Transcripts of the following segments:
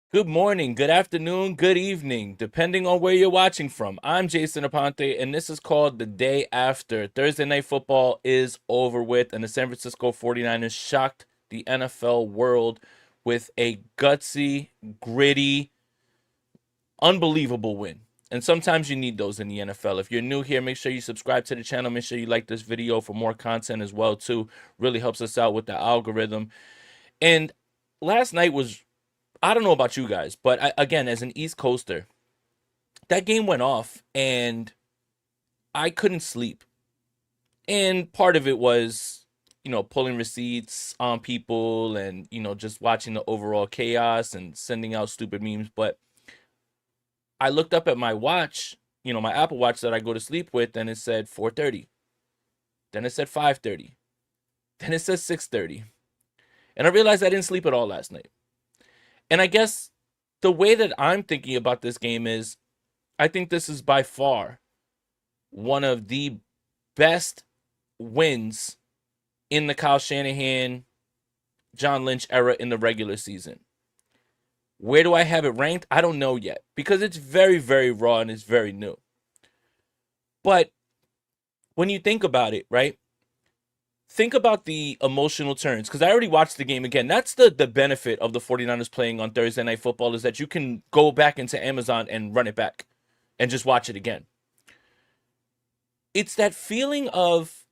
Good morning, good afternoon, good evening, depending on where you're watching from. I'm Jason Aponte, and this is called The Day After. Thursday Night Football is over with, and the San Francisco 49ers shocked the NFL world with a gutsy, gritty, unbelievable win. And sometimes you need those in the NFL. If you're new here, make sure you subscribe to the channel. Make sure you like this video for more content as well, too. Really helps us out with the algorithm. And last night was, I don't know about you guys, but again, as an East Coaster, that game went off and I couldn't sleep. And part of it was, pulling receipts on people and, just watching the overall chaos and sending out stupid memes. But I looked up at my watch, my Apple Watch that I go to sleep with, and it said 4:30. Then it said 5:30. Then it says 6:30. And I realized I didn't sleep at all last night. And I guess the way that I'm thinking about this game is I think this is by far one of the best wins in the Kyle Shanahan, John Lynch era in the regular season. Where do I have it ranked? I don't know yet because it's very, very raw and it's very new. But when you think about it, right? Think about the emotional turns because I already watched the game again. That's the benefit of the 49ers playing on Thursday Night Football is that you can go back into Amazon and run it back and just watch it again. It's that feeling of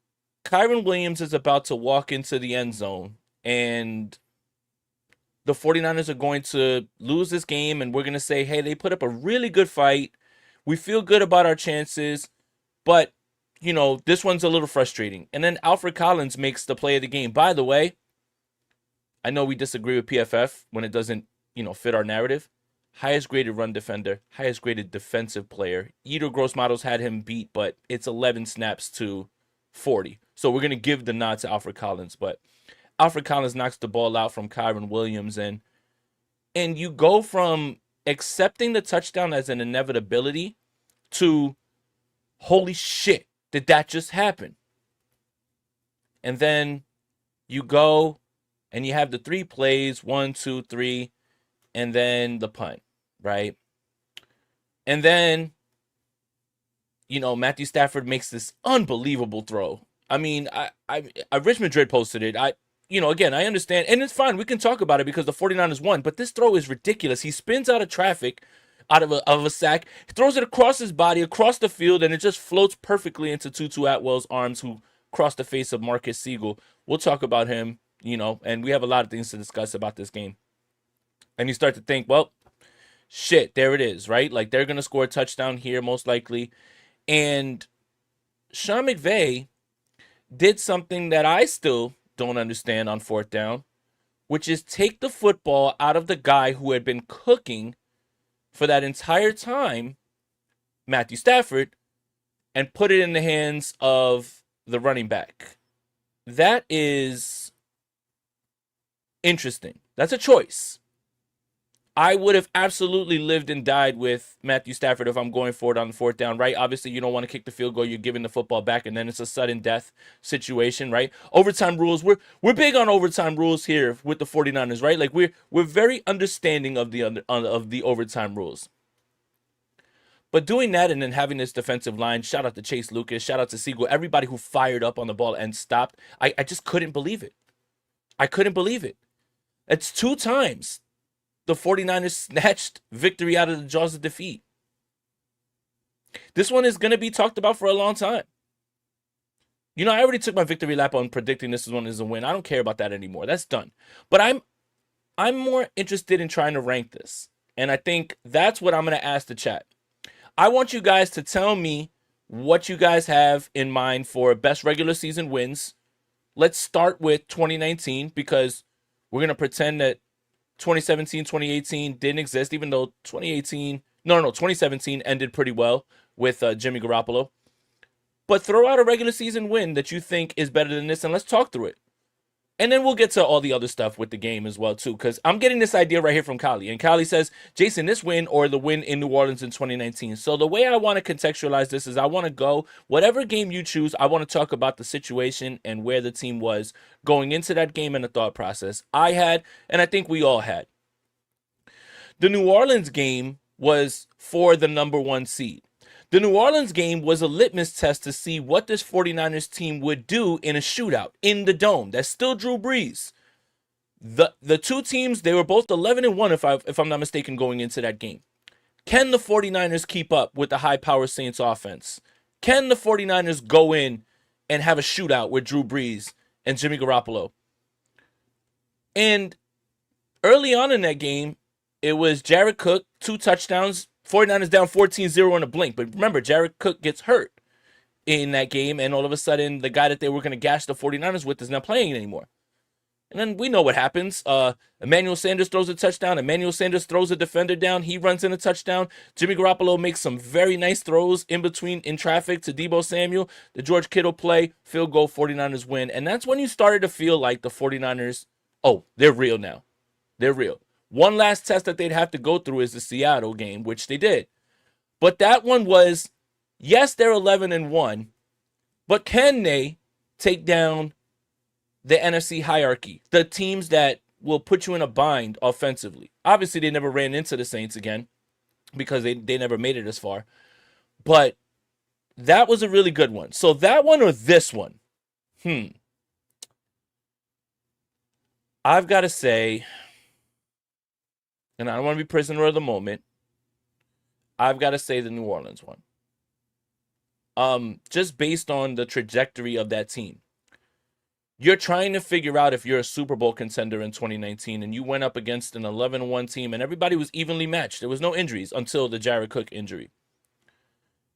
Kyron Williams is about to walk into the end zone and the 49ers are going to lose this game and we're going to say, hey, they put up a really good fight. We feel good about our chances, but, this one's a little frustrating. And then Alfred Collins makes the play of the game. By the way, I know we disagree with PFF when it doesn't, fit our narrative. Highest graded run defender, highest graded defensive player. Edo Gross Models had him beat, but it's 11 snaps to 40. So we're going to give the nod to Alfred Collins. But Alfred Collins knocks the ball out from Kyron Williams. And you go from accepting the touchdown as an inevitability to, holy shit, did that just happen? And then you go and you have the three plays, 1, 2, 3, and then the punt, right? And then, Matthew Stafford makes this unbelievable throw. I mean, I Rich Madrid posted it. Again, I understand, and it's fine. We can talk about it because the 49ers won, but this throw is ridiculous. He spins out of traffic, out of a sack, he throws it across his body, across the field, and it just floats perfectly into Tutu Atwell's arms, who crossed the face of Marcus Siegel. We'll talk about him, and we have a lot of things to discuss about this game. And you start to think, well, shit, there it is, right? Like they're gonna score a touchdown here, most likely. And Sean McVay did something that I still don't understand on fourth down, which is take the football out of the guy who had been cooking for that entire time, Matthew Stafford, and put it in the hands of the running back. That is interesting. That's a choice. I would have absolutely lived and died with Matthew Stafford if I'm going for it on the fourth down, right? Obviously, you don't want to kick the field goal. You're giving the football back, and then it's a sudden death situation, right? Overtime rules. We're big on overtime rules here with the 49ers, right? Like we're very understanding of the overtime rules. But doing that and then having this defensive line, shout out to Chase Lucas, shout out to Siegel, everybody who fired up on the ball and stopped, I just couldn't believe it. I couldn't believe it. It's two times the 49ers snatched victory out of the jaws of defeat. This one is going to be talked about for a long time. I already took my victory lap on predicting this one is a win. I don't care about that anymore. That's done. But I'm more interested in trying to rank this. And I think that's what I'm going to ask the chat. I want you guys to tell me what you guys have in mind for best regular season wins. Let's start with 2019 because we're going to pretend that 2017, 2018 didn't exist, even though 2017 ended pretty well with Jimmy Garoppolo. But throw out a regular season win that you think is better than this, and let's talk through it. And then we'll get to all the other stuff with the game as well, too, because I'm getting this idea right here from Kali. And Kali says, Jason, this win or the win in New Orleans in 2019. So the way I want to contextualize this is I want to go, whatever game you choose, I want to talk about the situation and where the team was going into that game and the thought process I had, and I think we all had. The New Orleans game was for the number 1 seed. The New Orleans game was a litmus test to see what this 49ers team would do in a shootout in the dome. That's still Drew Brees. The two teams, they were both 11-1 if I'm not mistaken going into that game. Can the 49ers keep up with the high-power Saints offense? Can the 49ers go in and have a shootout with Drew Brees and Jimmy Garoppolo? And early on in that game, it was Jared Cook, 2 touchdowns, 49ers down 14-0 in a blink. But remember, Jared Cook gets hurt in that game, and all of a sudden, the guy that they were going to gash the 49ers with is not playing anymore. And then we know what happens. Emmanuel Sanders throws a touchdown. Emmanuel Sanders throws a defender down. He runs in a touchdown. Jimmy Garoppolo makes some very nice throws in traffic to Deebo Samuel. The George Kittle play, field goal, 49ers win. And that's when you started to feel like the 49ers, oh, they're real now. They're real. One last test that they'd have to go through is the Seattle game, which they did. But that one was, yes, they're 11-1, but can they take down the NFC hierarchy, the teams that will put you in a bind offensively? Obviously, they never ran into the Saints again because they never made it as far. But that was a really good one. So that one or this one? I've got to say, and I don't want to be prisoner of the moment, I've got to say the New Orleans one. Just based on the trajectory of that team. You're trying to figure out if you're a Super Bowl contender in 2019, and you went up against an 11-1 team, and everybody was evenly matched. There was no injuries until the Jared Cook injury.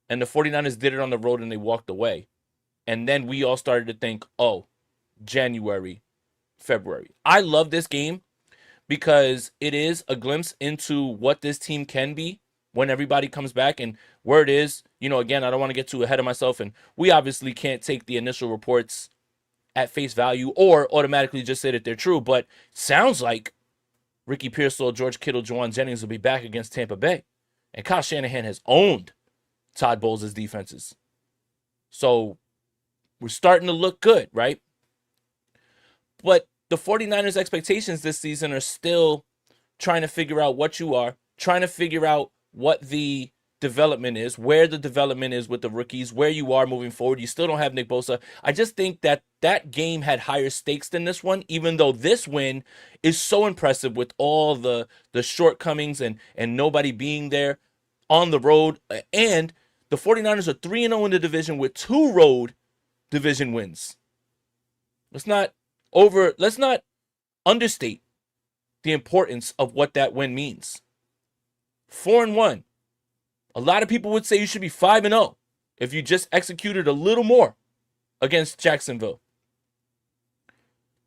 And the 49ers did it on the road, and they walked away. And then we all started to think, oh, January, February. I love this game because it is a glimpse into what this team can be when everybody comes back. And where it is, again, I don't want to get too ahead of myself, and we obviously can't take the initial reports at face value or automatically just say that they're true, but sounds like Ricky Pearsall, George Kittle, Juwan Jennings will be back against Tampa Bay. And Kyle Shanahan has owned Todd Bowles' defenses. So we're starting to look good, right? But the 49ers' expectations this season are still trying to figure out what you are, trying to figure out what the development is, where the development is with the rookies, where you are moving forward. You still don't have Nick Bosa. I just think that game had higher stakes than this one, even though this win is so impressive with all the shortcomings and nobody being there on the road. And the 49ers are 3-0 in the division with 2 road division wins. Let's not understate the importance of what that win means. 4-1. A lot of people would say you should be 5-0 if you just executed a little more against Jacksonville.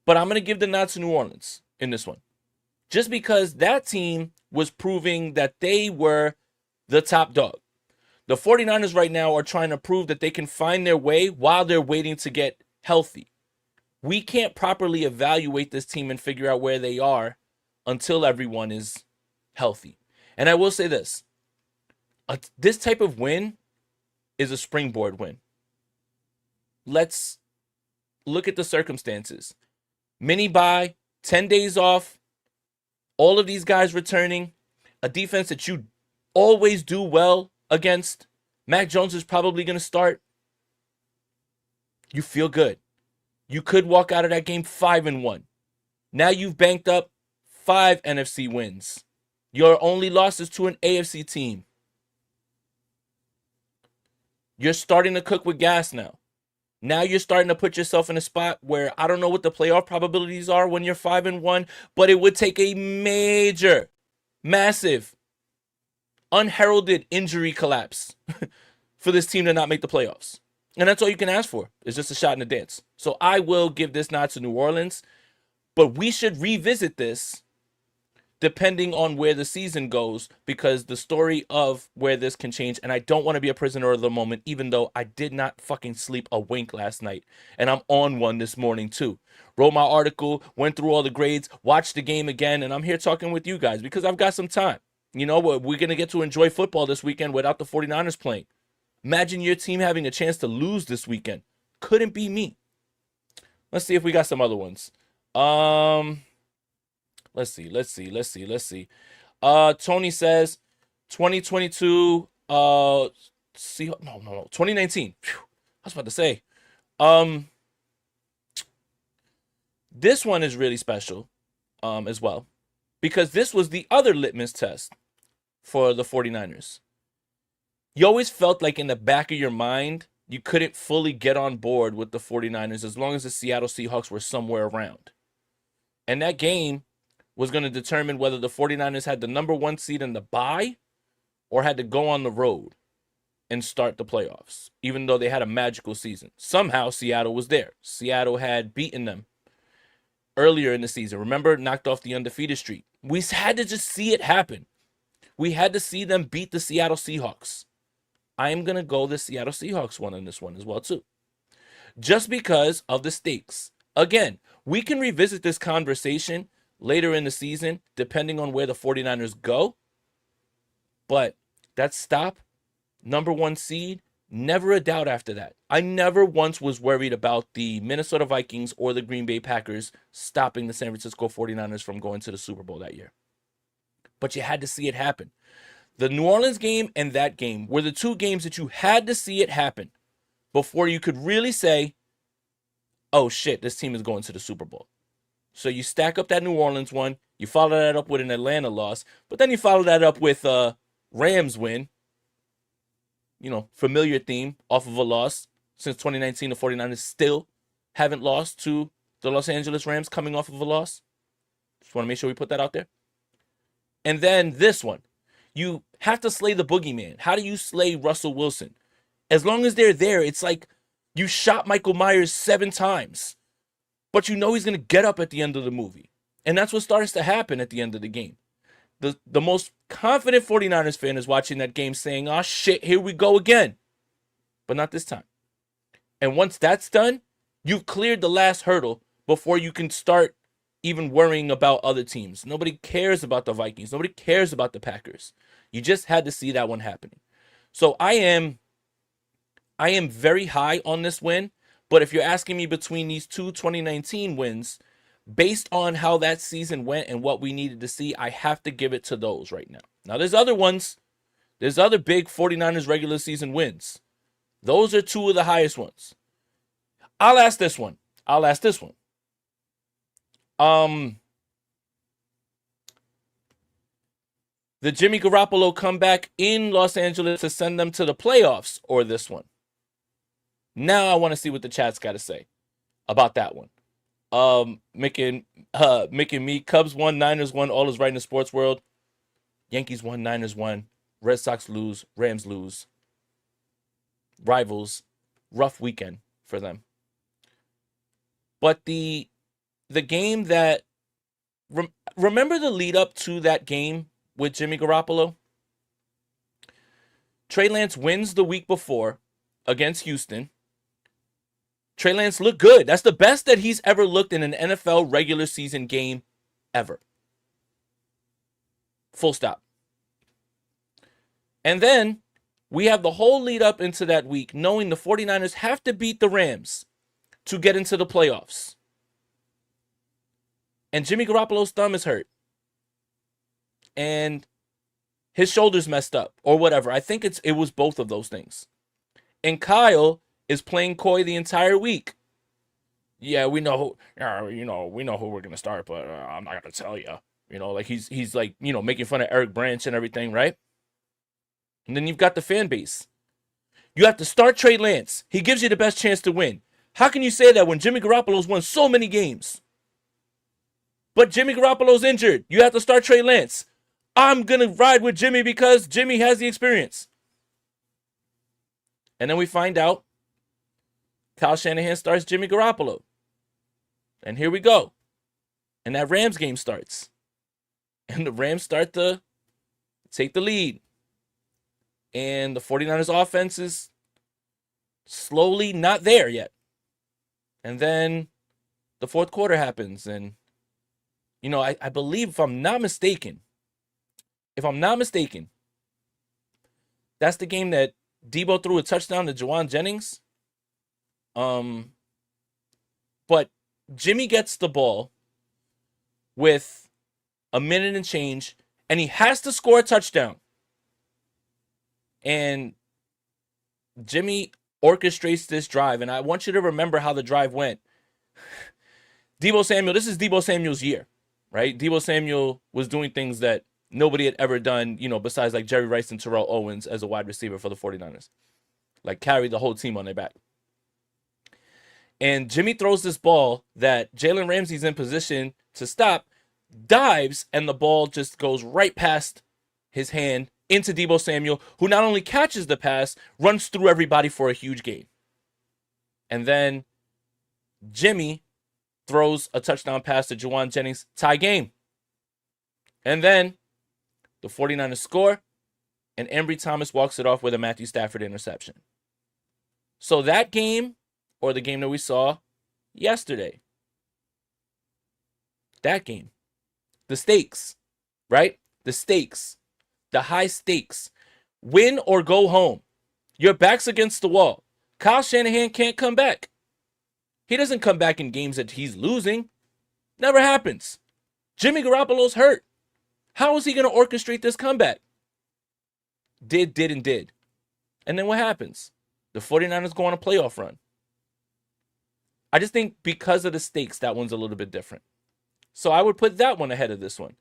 But I'm going to give the nod to New Orleans in this one. Just because that team was proving that they were the top dog. The 49ers right now are trying to prove that they can find their way while they're waiting to get healthy. We can't properly evaluate this team and figure out where they are until everyone is healthy. And I will say this. This type of win is a springboard win. Let's look at the circumstances. Mini bye, 10 days off, all of these guys returning, a defense that you always do well against. Mac Jones is probably going to start. You feel good. You could walk out of that game 5-1. Now you've banked up 5 NFC wins. Your only loss is to an AFC team. You're starting to cook with gas now. Now you're starting to put yourself in a spot where I don't know what the playoff probabilities are when you're 5-1, but it would take a major, massive, unheralded injury collapse for this team to not make the playoffs. And that's all you can ask for, is just a shot in the dance. So I will give this nod to New Orleans, but we should revisit this depending on where the season goes, because the story of where this can change, and I don't want to be a prisoner of the moment, even though I did not fucking sleep a wink last night, and I'm on one this morning too. Wrote my article, went through all the grades, watched the game again, and I'm here talking with you guys because I've got some time. We're going to get to enjoy football this weekend without the 49ers playing. Imagine your team having a chance to lose this weekend. Couldn't be me. Let's see if we got some other ones. Let's see. Tony says 2022 see no 2019. Phew, I was about to say. Um this one is really special as well because this was the other litmus test for the 49ers. You always felt like in the back of your mind you couldn't fully get on board with the 49ers as long as the Seattle Seahawks were somewhere around. And that game was going to determine whether the 49ers had the number 1 seed in the bye or had to go on the road and start the playoffs, even though they had a magical season. Somehow Seattle was there. Seattle had beaten them earlier in the season. Remember, knocked off the undefeated streak. We had to just see it happen. We had to see them beat the Seattle Seahawks. I am going to go the Seattle Seahawks one in this one as well, too. Just because of the stakes. Again, we can revisit this conversation later in the season, depending on where the 49ers go. But that stop, number 1 seed, never a doubt after that. I never once was worried about the Minnesota Vikings or the Green Bay Packers stopping the San Francisco 49ers from going to the Super Bowl that year. But you had to see it happen. The New Orleans game and that game were the 2 games that you had to see it happen before you could really say, oh shit, this team is going to the Super Bowl. So you stack up that New Orleans one, you follow that up with an Atlanta loss, but then you follow that up with a Rams win. You know, familiar theme off of a loss. Since 2019, the 49ers still haven't lost to the Los Angeles Rams coming off of a loss. Just want to make sure we put that out there. And then this one. You have to slay the boogeyman. How do you slay Russell Wilson? As long as they're there, it's like you shot Michael Myers 7 times. But you know he's going to get up at the end of the movie. And that's what starts to happen at the end of the game. The most confident 49ers fan is watching that game saying, oh shit, here we go again. But not this time. And once that's done, you've cleared the last hurdle before you can start even worrying about other teams. Nobody cares about the Vikings. Nobody cares about the Packers. You just had to see that one happening. So I am very high on this win. But if you're asking me between these 2 2019 wins, based on how that season went and what we needed to see, I have to give it to those right now. Now, there's other ones. There's other big 49ers regular season wins. Those are 2 of the highest ones. I'll ask this one. The Jimmy Garoppolo comeback in Los Angeles to send them to the playoffs, or this one? Now I want to see what the chat's got to say about that one. Making me Cubs won, Niners won, all is right in the sports world. Yankees won, Niners won, Red Sox lose, Rams lose. Rivals, rough weekend for them. But the game that remember the lead up to that game with Jimmy Garoppolo? Trey Lance wins the week before against Houston. Trey Lance looked good. That's the best that he's ever looked in an NFL regular season game ever. Full stop. And then we have the whole lead up into that week knowing the 49ers have to beat the Rams to get into the playoffs. And Jimmy Garoppolo's thumb is hurt. And his shoulder's messed up or whatever. I think it was both of those things. And Kyle is playing coy the entire week. Yeah, we know who we're gonna start, but I'm not gonna tell you. You know, like he's like, you know, making fun of Eric Branch and everything, right? And then you've got the fan base. You have to start Trey Lance. He gives you the best chance to win. How can you say that when Jimmy Garoppolo's won so many games? But Jimmy Garoppolo's injured. You have to start Trey Lance. I'm gonna ride with Jimmy because Jimmy has the experience. And then we find out Kyle Shanahan starts Jimmy Garoppolo. And here we go. And that Rams game starts. And the Rams start to take the lead. And the 49ers offense is slowly not there yet. And then the fourth quarter happens. And, you know, I believe, if I'm not mistaken, that's the game that Debo threw a touchdown to Juwan Jennings. But Jimmy gets the ball with a minute and change, and he has to score a touchdown. And Jimmy orchestrates this drive, and I want you to remember how the drive went. Deebo Samuel, this is Deebo Samuel's year, right? Deebo Samuel was doing things that nobody had ever done, besides like Jerry Rice and Terrell Owens as a wide receiver for the 49ers. Like carried the whole team on their back. And Jimmy throws this ball that Jalen Ramsey's in position to stop, dives, and the ball just goes right past his hand into Deebo Samuel, who not only catches the pass, runs through everybody for a huge gain. And then Jimmy throws a touchdown pass to Juwan Jennings, tie game. And then the 49ers score, and Ambry Thomas walks it off with a Matthew Stafford interception. So that game, or the game that we saw yesterday, that game, the stakes, right? The stakes, the high stakes, win or go home. Your back's against the wall. Kyle Shanahan can't come back. He doesn't come back in games that he's losing. Never happens. Jimmy Garoppolo's hurt. How is he going to orchestrate this comeback? Did. And then what happens? The 49ers go on a playoff run. I just think because of the stakes, that one's a little bit different. So I would put that one ahead of this one.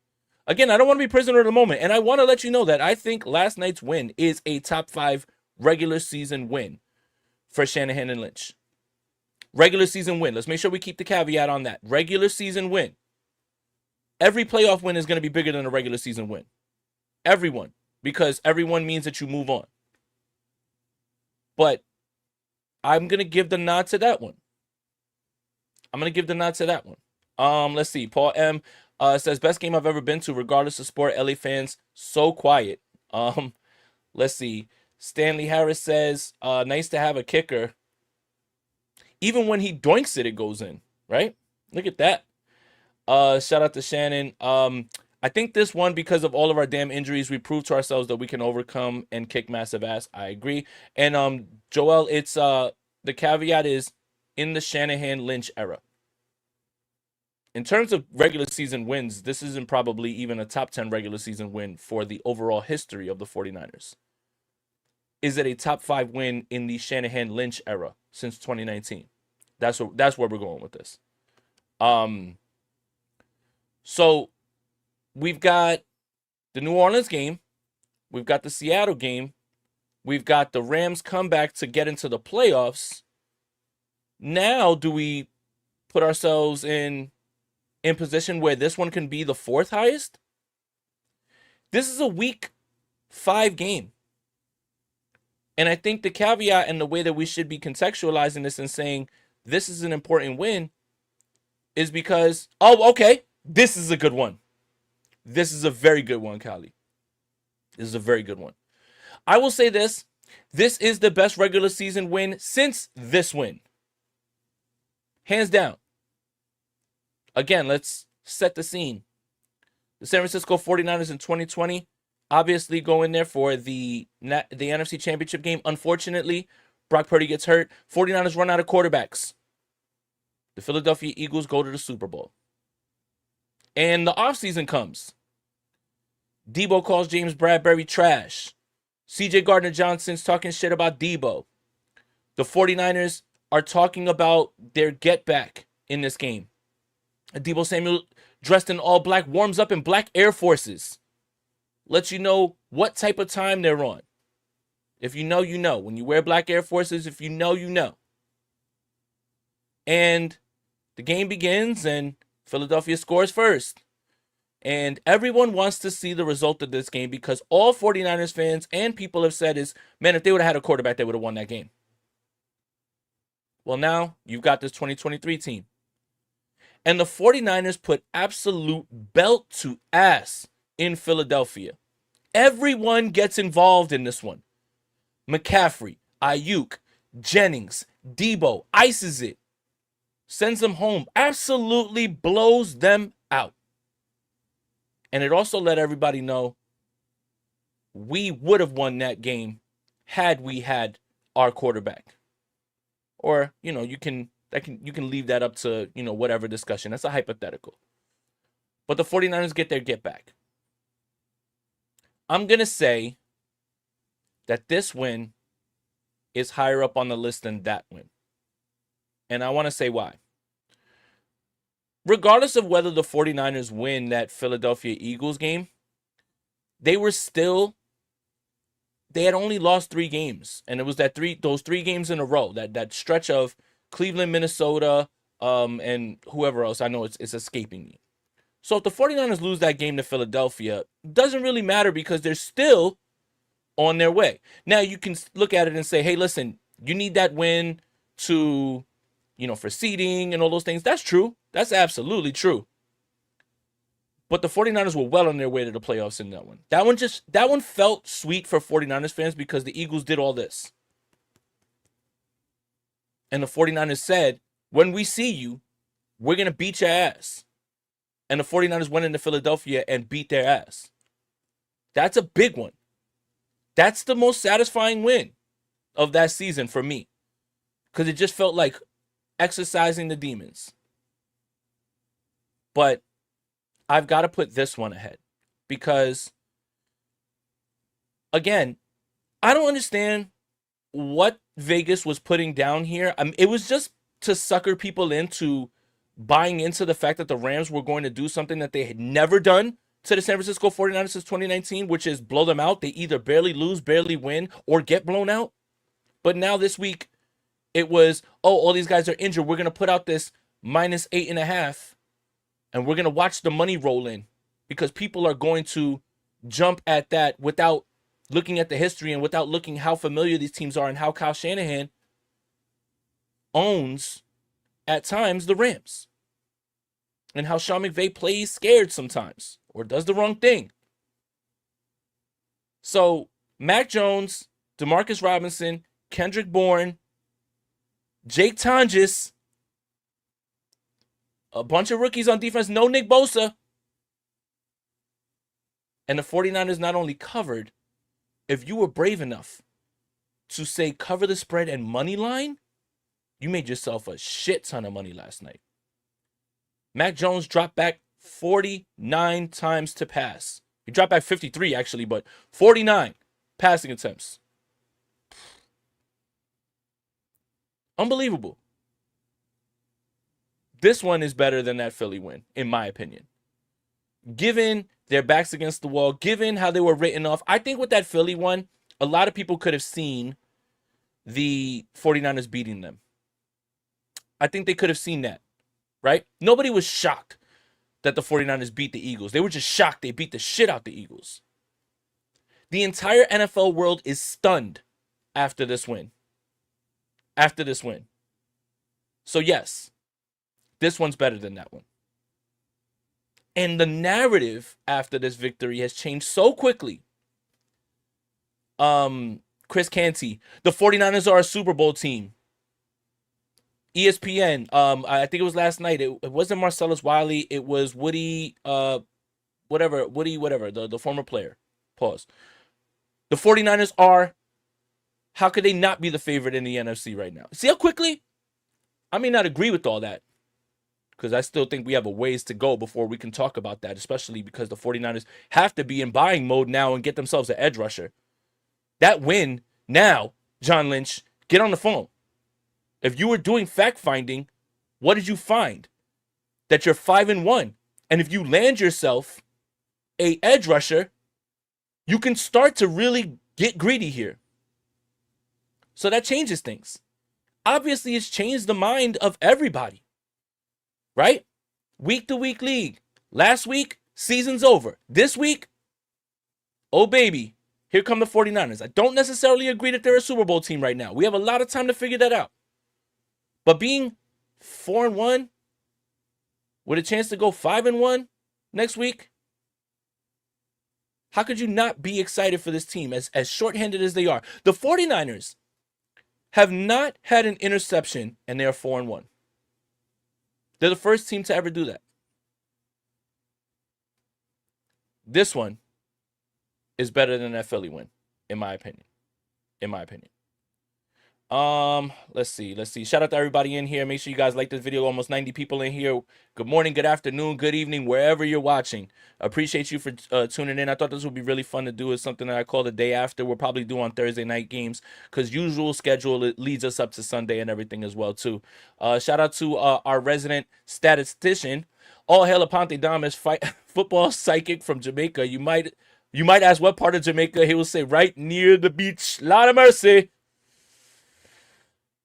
Again, I don't want to be prisoner of the moment, and I want to let you know that I think last night's win is a top 5 regular season win for Shanahan and Lynch. Regular season win. Let's make sure we keep the caveat on that. Regular season win. Every playoff win is going to be bigger than a regular season win. Everyone. Because everyone means that you move on. But I'm going to give the nod to that one. Let's see. Paul M. Says, best game I've ever been to, regardless of sport. LA fans, so quiet. Let's see. Stanley Harris says, nice to have a kicker. Even when he doinks it, it goes in, right? Look at that. Shout out to Shannon. I think this one, because of all of our damn injuries, we proved to ourselves that we can overcome and kick massive ass. I agree. And Joel, it's the caveat is in the Shanahan Lynch era. In terms of regular season wins, this isn't probably even a top 10 regular season win for the overall history of the 49ers. Is it a top 5 win in the Shanahan Lynch era since 2019? That's where we're going with this. So we've got the New Orleans game, we've got the Seattle game, we've got the Rams comeback to get into the playoffs. Now, do we put ourselves in position where this one can be the 4th highest? This is a week 5 game. And I think the caveat and the way that we should be contextualizing this and saying this is an important win is because, okay, this is a good one. This is a very good one, Kali. This is a very good one. I will say this. This is the best regular season win since this win. Hands down. Again, let's set the scene. The San Francisco 49ers in 2020 obviously go in there for the NFC Championship game. Unfortunately, Brock Purdy gets hurt. 49ers run out of quarterbacks. The Philadelphia Eagles go to the Super Bowl. And the offseason comes. Deebo calls James Bradbury trash. CJ Gardner-Johnson's talking shit about Deebo. The 49ers are talking about their get back in this game. Deebo Samuel, dressed in all black, warms up in black Air Forces. Lets you know what type of time they're on. If you know, you know. When you wear black Air Forces, if you know, you know. And the game begins, and Philadelphia scores first. And everyone wants to see the result of this game because all 49ers fans and people have said is, man, if they would have had a quarterback, they would have won that game. Well, now you've got this 2023 team. And the 49ers put absolute belt to ass in Philadelphia. Everyone gets involved in this one. McCaffrey, Ayuk, Jennings, Deebo, ices it. Sends them home. Absolutely blows them out. And it also let everybody know we would have won that game had we had our quarterback. Or, you can leave that up to, whatever discussion. That's a hypothetical. But the 49ers get their get back. I'm going to say that this win is higher up on the list than that win. And I want to say why. Regardless of whether the 49ers win that Philadelphia Eagles game, they had only lost 3 games. And it was those 3 games in a row, that stretch of Cleveland, Minnesota, and whoever else. I know it's escaping me. So if the 49ers lose that game to Philadelphia, doesn't really matter because they're still on their way. Now you can look at it and say, hey, listen, you need that win to, for seeding and all those things. That's true. That's absolutely true. But the 49ers were well on their way to the playoffs in that one. That one felt sweet for 49ers fans because the Eagles did all this. And the 49ers said, when we see you, we're going to beat your ass. And the 49ers went into Philadelphia and beat their ass. That's a big one. That's the most satisfying win of that season for me. Because it just felt like exercising the demons. But I've got to put this one ahead. Because, again, I don't understand what Vegas was putting down here. It was just to sucker people into buying into the fact that the Rams were going to do something that they had never done to the San Francisco 49ers since 2019, which is blow them out. They either barely lose, barely win, or get blown out. But now this week, it was, all these guys are injured. We're going to put out this -8.5, and we're going to watch the money roll in because people are going to jump at that without looking at the history and without looking how familiar these teams are and how Kyle Shanahan owns, at times, the Rams. And how Sean McVay plays scared sometimes or does the wrong thing. So, Mac Jones, Demarcus Robinson, Kendrick Bourne, Jake Tonjes, a bunch of rookies on defense, no Nick Bosa. And the 49ers not only covered, if you were brave enough to say cover the spread and money line, you made yourself a shit ton of money last night. Mac Jones dropped back 49 times to pass. He dropped back 53, actually, but 49 passing attempts. Unbelievable. This one is better than that Philly win, in my opinion. Given their backs against the wall, given how they were written off, I think with that Philly one, a lot of people could have seen the 49ers beating them. I think they could have seen that, right? Nobody was shocked that the 49ers beat the Eagles. They were just shocked they beat the shit out the Eagles. The entire NFL world is stunned after this win. After this win. So yes, this one's better than that one. And the narrative after this victory has changed so quickly. Chris Canty, the 49ers are a Super Bowl team. ESPN, I think it was last night. It wasn't Marcellus Wiley. It was Woody, the former player. Pause. The 49ers are, how could they not be the favorite in the NFC right now? See how quickly? I may not agree with all that, because I still think we have a ways to go before we can talk about that, especially because the 49ers have to be in buying mode now and get themselves an edge rusher. That win now, John Lynch, get on the phone. If you were doing fact-finding, what did you find? That you're 5-1. And if you land yourself a edge rusher, you can start to really get greedy here. So that changes things. Obviously, it's changed the mind of everybody. Right? Week-to-week league. Last week, season's over. This week, oh baby, here come the 49ers. I don't necessarily agree that they're a Super Bowl team right now. We have a lot of time to figure that out. But being 4-1 with a chance to go 5-1 next week, how could you not be excited for this team as shorthanded as they are? The 49ers have not had an interception and they are 4-1. They're the first team to ever do that. This one is better than that Philly win, in my opinion. In my opinion. Let's see. Shout out to everybody in here. Make sure you guys like this video. Almost 90 people in here. Good morning, good afternoon, good evening, wherever you're watching. Appreciate you for tuning in. I thought this would be really fun to do. It's something that I call the day after. We'll probably do on Thursday night games because usual schedule it leads us up to Sunday and everything as well too. Shout out to our resident statistician. All hail Aponte Damas, football psychic from Jamaica. You might ask what part of Jamaica. He will say right near the beach. Lot of mercy.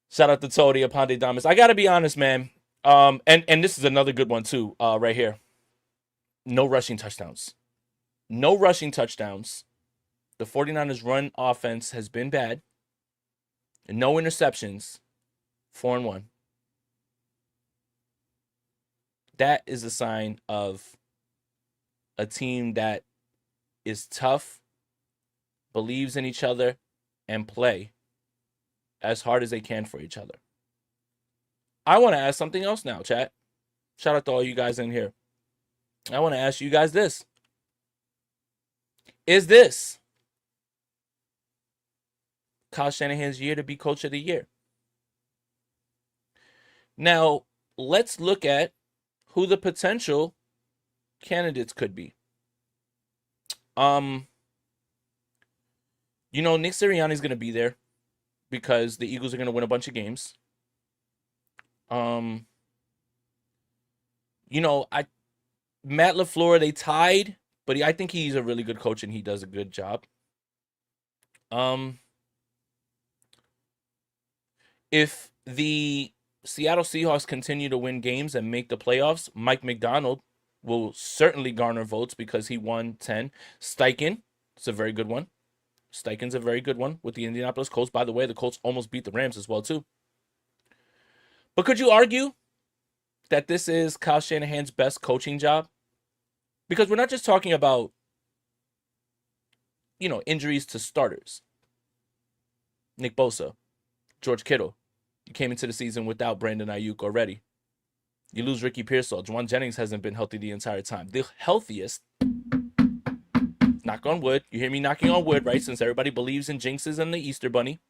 Shout out to Tony Aponte Damas. I gotta be honest, man. And this is another good one too, right here. No rushing touchdowns. No rushing touchdowns. The 49ers run offense has been bad. No interceptions. 4-1. That is a sign of a team that is tough, believes in each other, and play as hard as they can for each other. I want to ask something else now, chat. Shout out to all you guys in here. I want to ask you guys this. Is this Kyle Shanahan's year to be coach of the year? Now, let's look at who the potential candidates could be. Nick Sirianni's going to be there because the Eagles are going to win a bunch of games. Matt LaFleur, they tied, but I think he's a really good coach and he does a good job. If the Seattle Seahawks continue to win games and make the playoffs, Mike Macdonald will certainly garner votes because he won 10. Steichen, it's a very good one. Steichen's a very good one with the Indianapolis Colts. By the way, the Colts almost beat the Rams as well, too. But could you argue that this is Kyle Shanahan's best coaching job? Because we're not just talking about, injuries to starters. Nick Bosa, George Kittle. You came into the season without Brandon Ayuk already. You lose Ricky Pearsall. Juwan Jennings hasn't been healthy the entire time. The healthiest, knock on wood, you hear me knocking on wood, right? Since everybody believes in jinxes and the Easter Bunny.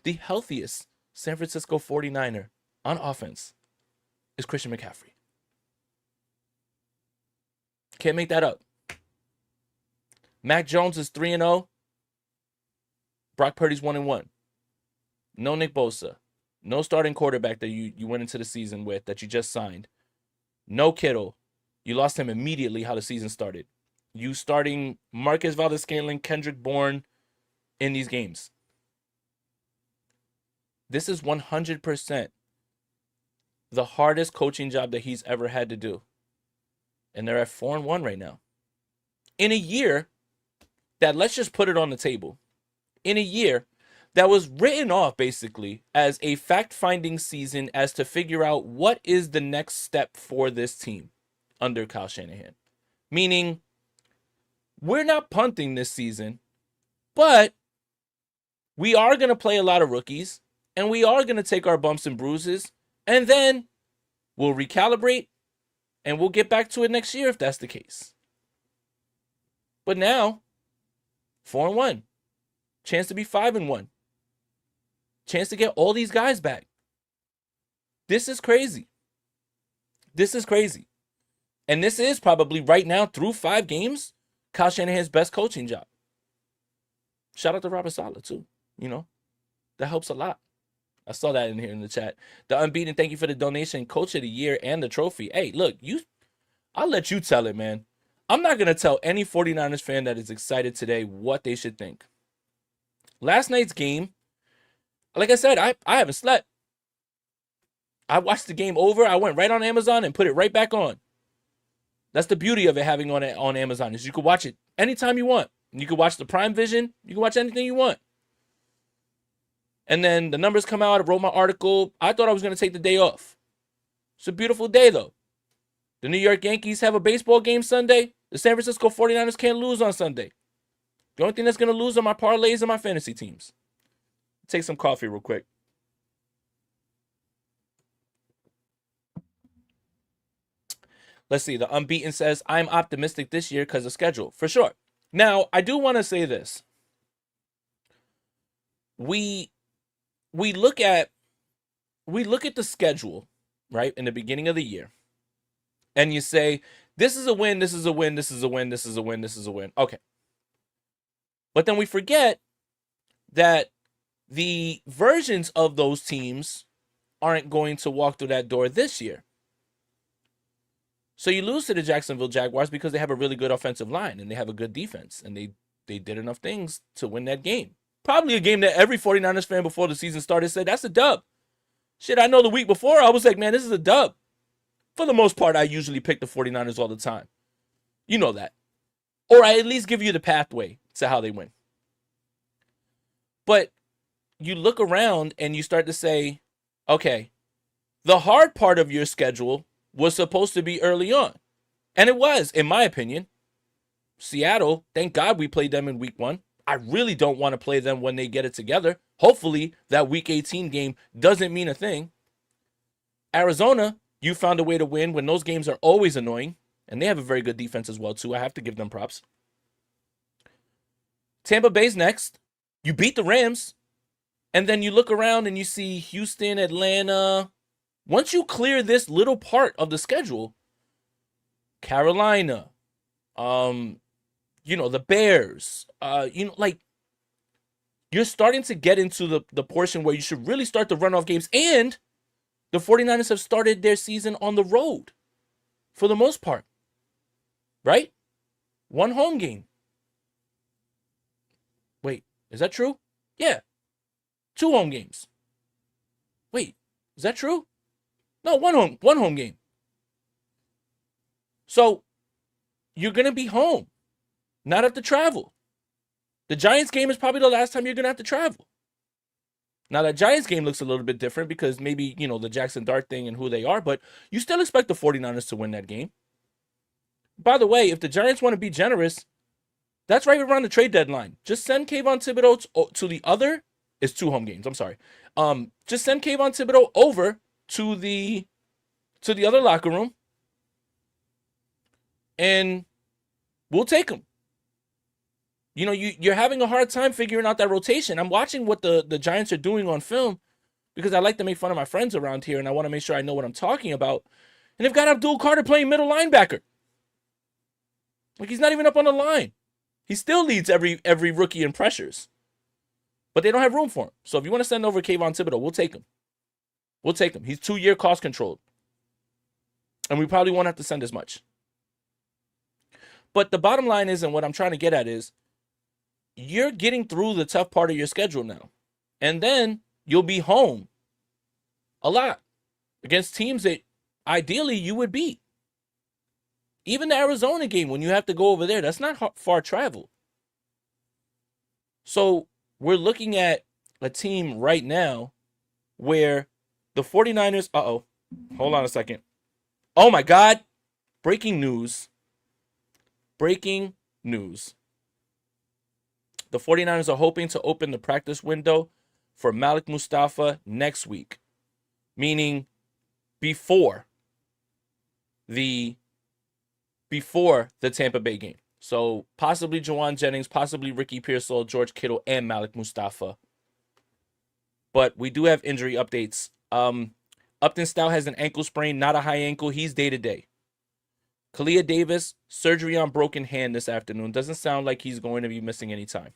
The healthiest San Francisco 49er on offense is Christian McCaffrey. Can't make that up. Mac Jones is 3-0. Brock Purdy's 1-1. No Nick Bosa. No starting quarterback that you went into the season with that you just signed. No Kittle. You lost him immediately how the season started. You starting Marquez Valdes-Scantling, Kendrick Bourne in these games. This is 100% the hardest coaching job that he's ever had to do. And they're at 4-1 right now. In a year that, let's just put it on the table. In a year that was written off basically as a fact-finding season as to figure out what is the next step for this team under Kyle Shanahan. Meaning, we're not punting this season, but we are going to play a lot of rookies, and we are going to take our bumps and bruises, and then we'll recalibrate, and we'll get back to it next year if that's the case. But now, 4-1. Chance to be 5-1. Chance to get all these guys back. This is crazy. This is crazy. And this is probably right now, through 5 games, Kyle Shanahan's best coaching job. Shout out to Robert Saleh, too. That helps a lot. I saw that in here in the chat. The Unbeaten, thank you for the donation. Coach of the year and the trophy. Hey, look, I'll let you tell it, man. I'm not going to tell any 49ers fan that is excited today what they should think. Last night's game, like I said, I haven't slept. I watched the game over. I went right on Amazon and put it right back on. That's the beauty of it having on Amazon is you can watch it anytime you want. You can watch the Prime Vision. You can watch anything you want. And then the numbers come out. I wrote my article. I thought I was going to take the day off. It's a beautiful day, though. The New York Yankees have a baseball game Sunday. The San Francisco 49ers can't lose on Sunday. The only thing that's going to lose are my parlays and my fantasy teams. Take some coffee real quick. Let's see. The Unbeaten says, I'm optimistic this year because of schedule. For sure. Now, I do want to say this. We we look at the schedule, right, in the beginning of the year, and you say, this is a win, this is a win, this is a win, this is a win, this is a win. Okay. But then we forget that the versions of those teams aren't going to walk through that door this year. So you lose to the Jacksonville Jaguars because they have a really good offensive line and they have a good defense, and they did enough things to win that game. Probably a game that every 49ers fan before the season started said, that's a dub. Shit, I know the week before, I was like, man, this is a dub. For the most part, I usually pick the 49ers all the time. You know that. Or I at least give you the pathway to how they win. But you look around and you start to say, okay, the hard part of your schedule was supposed to be early on. And it was, in my opinion. Seattle, thank God we played them in week 1. I really don't want to play them when they get it together. Hopefully, that week 18 game doesn't mean a thing. Arizona, you found a way to win when those games are always annoying. And they have a very good defense as well, too. I have to give them props. Tampa Bay's next. You beat the Rams. And then you look around and you see Houston, Atlanta. Once you clear this little part of the schedule, Carolina, the Bears, you're starting to get into the portion where you should really start to run off games. And the 49ers have started their season on the road for the most part, right? 1 home game. Wait, is that true? Yeah. 2 home games. Wait, is that true? No, one home game. So you're going to be home, not have to travel. The Giants game is probably the last time you're going to have to travel. Now, that Giants game looks a little bit different because maybe, the Jackson Dart thing and who they are, but you still expect the 49ers to win that game. By the way, if the Giants want to be generous, that's right around the trade deadline. Just send Kayvon Thibodeau to the other. It's 2 home games. I'm sorry. Just send Kayvon Thibodeau over to the other locker room, and we'll take him. You're having a hard time figuring out that rotation. I'm watching what the Giants are doing on film because I like to make fun of my friends around here, and I want to make sure I know what I'm talking about. And they've got Abdul Carter playing middle linebacker. Like, he's not even up on the line. He still leads every rookie in pressures. But they don't have room for him. So if you want to send over Kayvon Thibodeau, we'll take him. We'll take him. He's 2-year cost controlled. And we probably won't have to send as much. But the bottom line is, and what I'm trying to get at is, you're getting through the tough part of your schedule now. And then you'll be home a lot against teams that ideally you would beat. Even the Arizona game, when you have to go over there, that's not far travel. So we're looking at a team right now where the 49ers, hold on a second. Oh my God. Breaking news. The 49ers are hoping to open the practice window for Malik Mustafa next week, meaning before the Tampa Bay game. So possibly Jauan Jennings, possibly Ricky Pearsall, George Kittle, and Malik Mustafa. But we do have injury updates. Upton Stout has an ankle sprain, not a high ankle. He's day-to-day. Kalia Davis, surgery on broken hand this afternoon. Doesn't sound like he's going to be missing any time.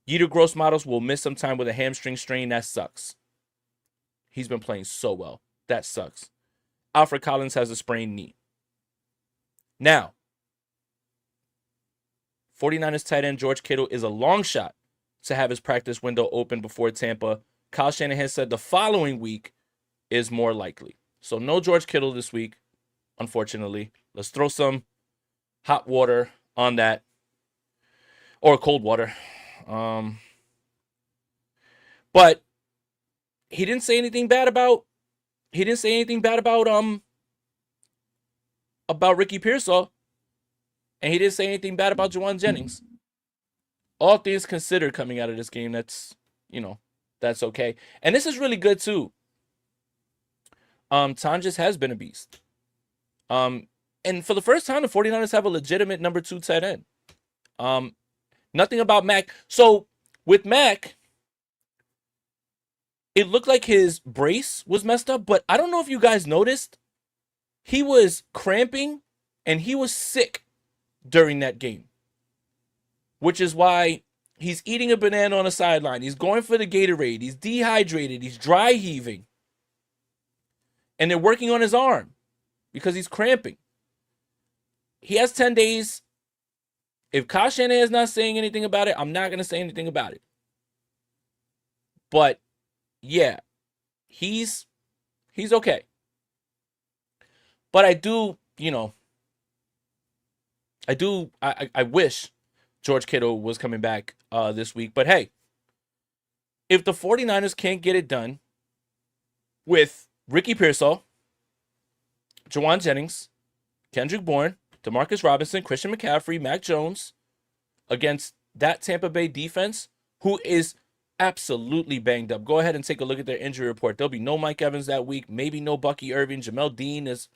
Yetur Gross-Matos will miss some time with a hamstring strain. That sucks. He's been playing so well. That sucks. Alfred Collins has a sprained knee. Now, 49ers tight end George Kittle is a long shot to have his practice window open before Tampa. Kyle Shanahan said the following week is more likely. So no George Kittle this week, unfortunately. Let's throw some hot water on that, or cold water. But he didn't say anything bad about Ricky Pearsall, and he didn't say anything bad about Jauan Jennings. All things considered coming out of this game, that's okay. And this is really good too. Tonjes has been a beast. And for the first time, the 49ers have a legitimate number 2 tight end. Nothing about Mac. So with Mac, it looked like his brace was messed up, but I don't know if you guys noticed. He was cramping and he was sick during that game, which is why he's eating a banana on the sideline. He's going for the Gatorade. He's dehydrated. He's dry heaving. And they're working on his arm because he's cramping. He has 10 days. If Kyle Shanahan is not saying anything about it, I'm not going to say anything about it. But yeah, he's okay. But I do, I wish George Kittle was coming back this week. But hey, if the 49ers can't get it done with Ricky Pearsall, Jauan Jennings, Kendrick Bourne, Demarcus Robinson, Christian McCaffrey, Mac Jones, against that Tampa Bay defense, who is absolutely banged up. Go ahead and take a look at their injury report. There'll be no Mike Evans that week, maybe no Bucky Irving. Jamel Dean is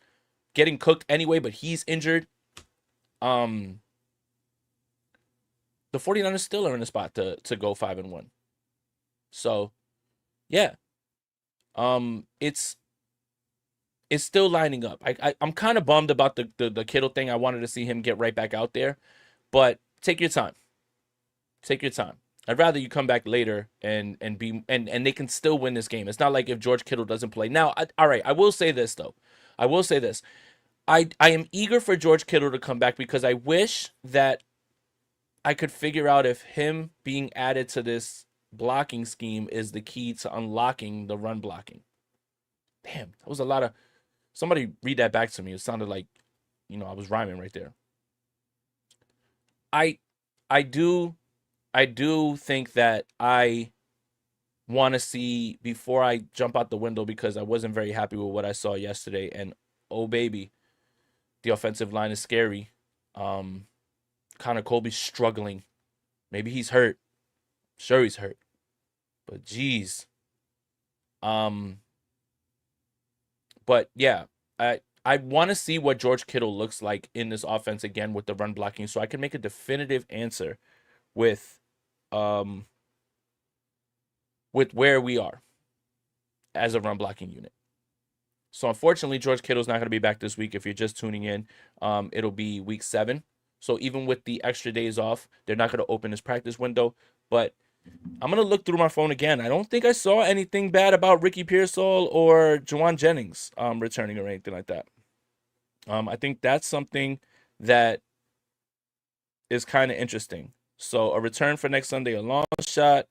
getting cooked anyway, but he's injured. The 49ers still are in a spot to go 5-1. So, yeah. It's still lining up. I'm kind of bummed about the Kittle thing. I wanted to see him get right back out there, but take your time. Take your time. I'd rather you come back later and they can still win this game. It's not like if George Kittle doesn't play. Now, all right, I will say this though. I will say this. I am eager for George Kittle to come back because I wish that I could figure out if him being added to this blocking scheme is the key to unlocking the run blocking. Damn, that was a lot of... Somebody read that back to me. It sounded like, I was rhyming right there. I do think that I want to see, before I jump out the window, because I wasn't very happy with what I saw yesterday, and oh baby, the offensive line is scary. Connor Colby's struggling. Maybe he's hurt. Sure he's hurt. But geez. But yeah, I want to see what George Kittle looks like in this offense again with the run blocking, so I can make a definitive answer with where we are as a run blocking unit. So unfortunately, George Kittle's not going to be back this week. If you're just tuning in, it'll be week 7. So even with the extra days off, they're not going to open his practice window. But I'm going to look through my phone again. I don't think I saw anything bad about Ricky Pearsall or Jauan Jennings returning or anything like that. I think that's something that is kind of interesting. So a return for next Sunday, a long shot.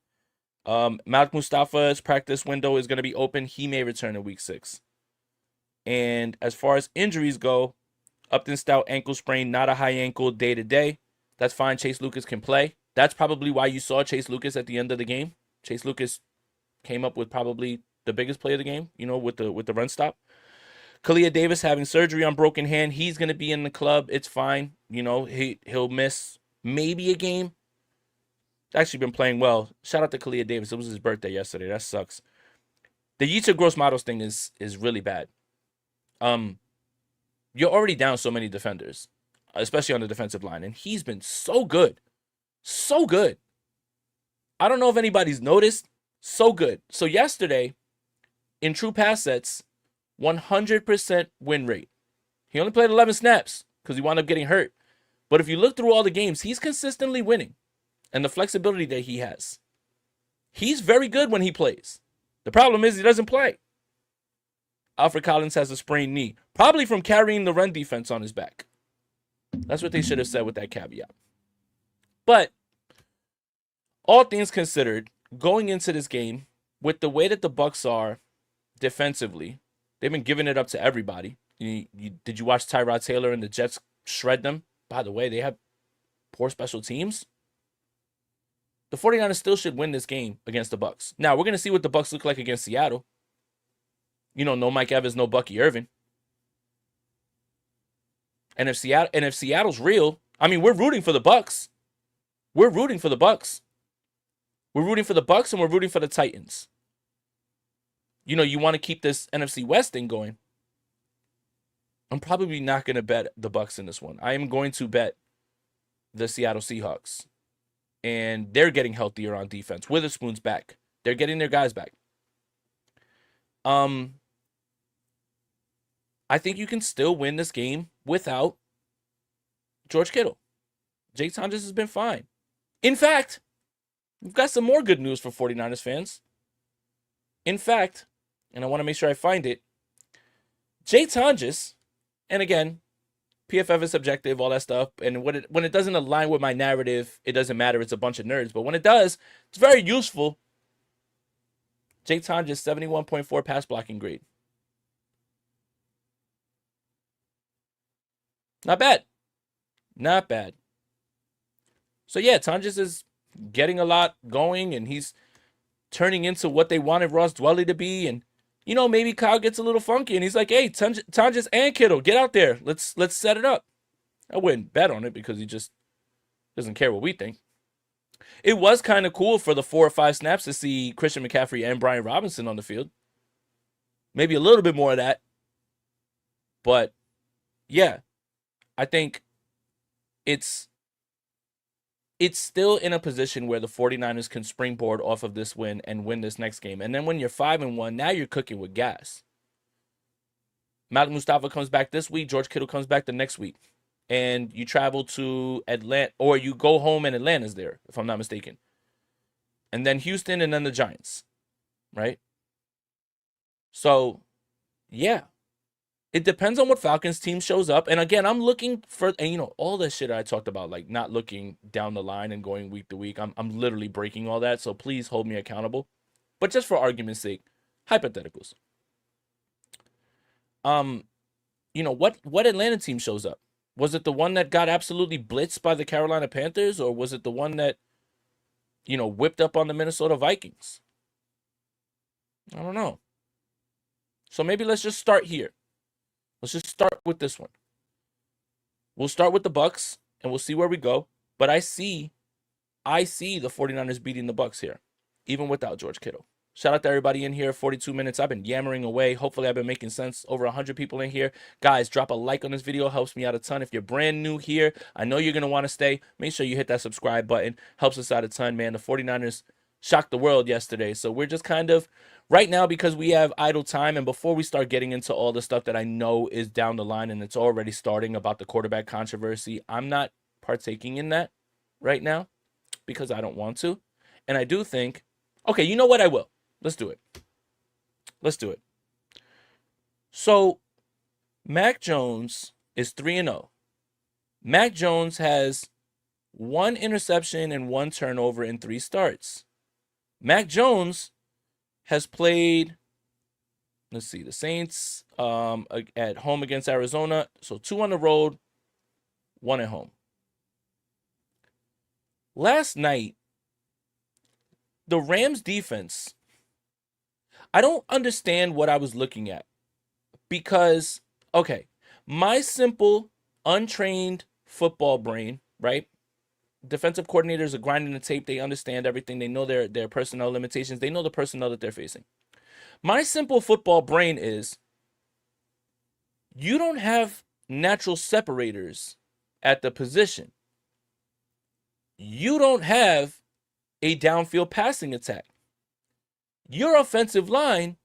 Malik Mustafa's practice window is going to be open. He may return in week 6. And as far as injuries go, Upton Stout ankle sprain, not a high ankle day-to-day. That's fine. Chase Lucas can play. That's probably why you saw Chase Lucas at the end of the game. Chase Lucas came up with probably the biggest play of the game, with the run stop. Kalia Davis having surgery on broken hand. He's going to be in the club. It's fine. He'll miss maybe a game. He's actually been playing well. Shout out to Kalia Davis. It was his birthday yesterday. That sucks. The Yetur Gross-Matos thing is really bad. You're already down so many defenders, especially on the defensive line, and he's been so good. So good. I don't know if anybody's noticed. So good. So yesterday, in true pass sets, 100% win rate. He only played 11 snaps because he wound up getting hurt. But if you look through all the games, he's consistently winning. And the flexibility that he has. He's very good when he plays. The problem is he doesn't play. Alfred Collins has a sprained knee, probably from carrying the run defense on his back. That's what they should have said with that caveat. But all things considered, going into this game, with the way that the Bucs are defensively, they've been giving it up to everybody. Did you watch Tyrod Taylor and the Jets shred them? By the way, they have poor special teams. The 49ers still should win this game against the Bucs. Now, we're going to see what the Bucs look like against Seattle. No Mike Evans, no Bucky Irving. And if Seattle's real, we're rooting for the Bucs. We're rooting for the Bucs. We're rooting for the Bucs and we're rooting for the Titans. You want to keep this NFC West thing going. I'm probably not going to bet the Bucs in this one. I am going to bet the Seattle Seahawks. And they're getting healthier on defense. Witherspoon's back. They're getting their guys back. I think you can still win this game without George Kittle. Jake Tonjes has been fine. In fact, we've got some more good news for 49ers fans. In fact, and I want to make sure I find it, Jake Tonjes, and again, PFF is subjective, all that stuff, and when it doesn't align with my narrative, it doesn't matter. It's a bunch of nerds. But when it does, it's very useful. Jake Tonjes, 71.4 pass blocking grade. Not bad. Not bad. So yeah, Tonjes is getting a lot going, and he's turning into what they wanted Ross Dwelly to be. And you know, maybe Kyle gets a little funky, and he's like, "Hey, Tonjes and Kittle, get out there. Let's set it up." I wouldn't bet on it because he just doesn't care what we think. It was kind of cool for the 4 or 5 snaps to see Christian McCaffrey and Brian Robinson on the field. Maybe a little bit more of that. But yeah, I think it's still in a position where the 49ers can springboard off of this win and win this next game. And then when you're 5-1, now you're cooking with gas. Malik Mustafa comes back this week. George Kittle comes back the next week. And you travel to Atlanta, or you go home and Atlanta's there, if I'm not mistaken. And then Houston and then the Giants, right? So, yeah. It depends on what Falcons team shows up. And again, I'm looking for, and you know, all the shit I talked about, like not looking down the line and going week to week. I'm literally breaking all that. So please hold me accountable. But just for argument's sake, hypotheticals. You know, what Atlanta team shows up? Was it the one that got absolutely blitzed by the Carolina Panthers, or was it the one that, you know, whipped up on the Minnesota Vikings? I don't know. So maybe let's just start here. Let's just start with this one. We'll start with the Bucks and we'll see where we go. But I see the 49ers beating the Bucks here, even without George Kittle. Shout out to everybody in here. 42 minutes. I've been yammering away. Hopefully I've been making sense. Over 100 people in here. Guys, drop a like on this video. Helps me out a ton. If you're brand new here, I know you're going to want to stay. Make sure you hit that subscribe button. Helps us out a ton, man. The 49ers shocked the world yesterday. So we're just kind of right now, because we have idle time, and before we start getting into all the stuff that I know is down the line and it's already starting about the quarterback controversy, I'm not partaking in that right now because I don't want to. And I do think, okay, you know what? I will. Let's do it. Let's do it. So Mac Jones is 3-0. Mac Jones has 1 interception and 1 turnover in 3 starts. Mac Jones has played, let's see, the Saints at home against Arizona. So 2 on the road, 1 at home. Last night, the Rams defense, I don't understand what I was looking at. Because, okay, my simple, untrained football brain, right? Defensive coordinators are grinding the tape. They understand everything. They know their personnel limitations. They know the personnel that they're facing. My simple football brain is, you don't have natural separators at the position. You don't have a downfield passing attack. Your offensive line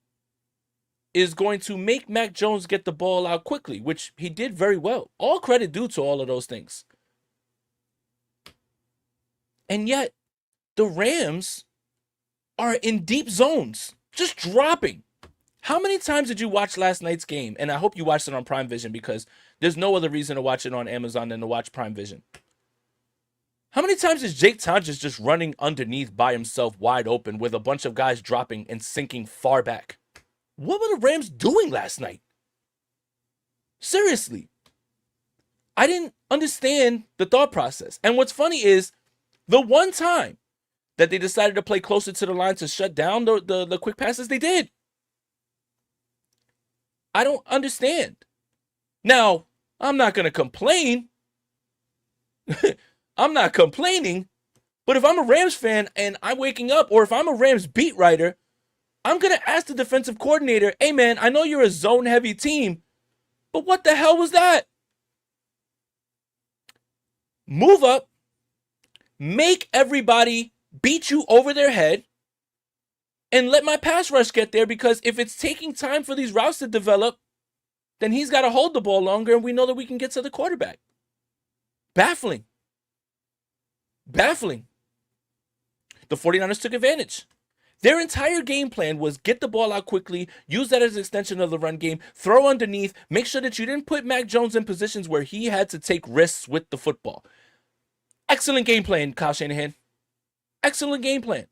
is going to make Mac Jones get the ball out quickly, which he did very well. All credit due to all of those things. And yet, the Rams are in deep zones, just dropping. How many times did you watch last night's game? And I hope you watched it on Prime Vision, because there's no other reason to watch it on Amazon than to watch Prime Vision. How many times is Jake Tonjes just running underneath by himself wide open with a bunch of guys dropping and sinking far back? What were the Rams doing last night? Seriously. I didn't understand the thought process. And what's funny is, the one time that they decided to play closer to the line to shut down the quick passes, they did. I don't understand. Now, I'm not going to complain. I'm not complaining. But if I'm a Rams fan and I'm waking up, or if I'm a Rams beat writer, I'm going to ask the defensive coordinator, hey, man, I know you're a zone-heavy team, but what the hell was that? Move up. Make everybody beat you over their head, and let my pass rush get there, because if it's taking time for these routes to develop, then he's got to hold the ball longer, and we know that we can get to the quarterback. Baffling. Baffling. The 49ers took advantage. Their entire game plan was get the ball out quickly, use that as an extension of the run game, throw underneath, make sure that you didn't put Mac Jones in positions where he had to take risks with the football. Excellent game plan, Kyle Shanahan. Excellent game plan.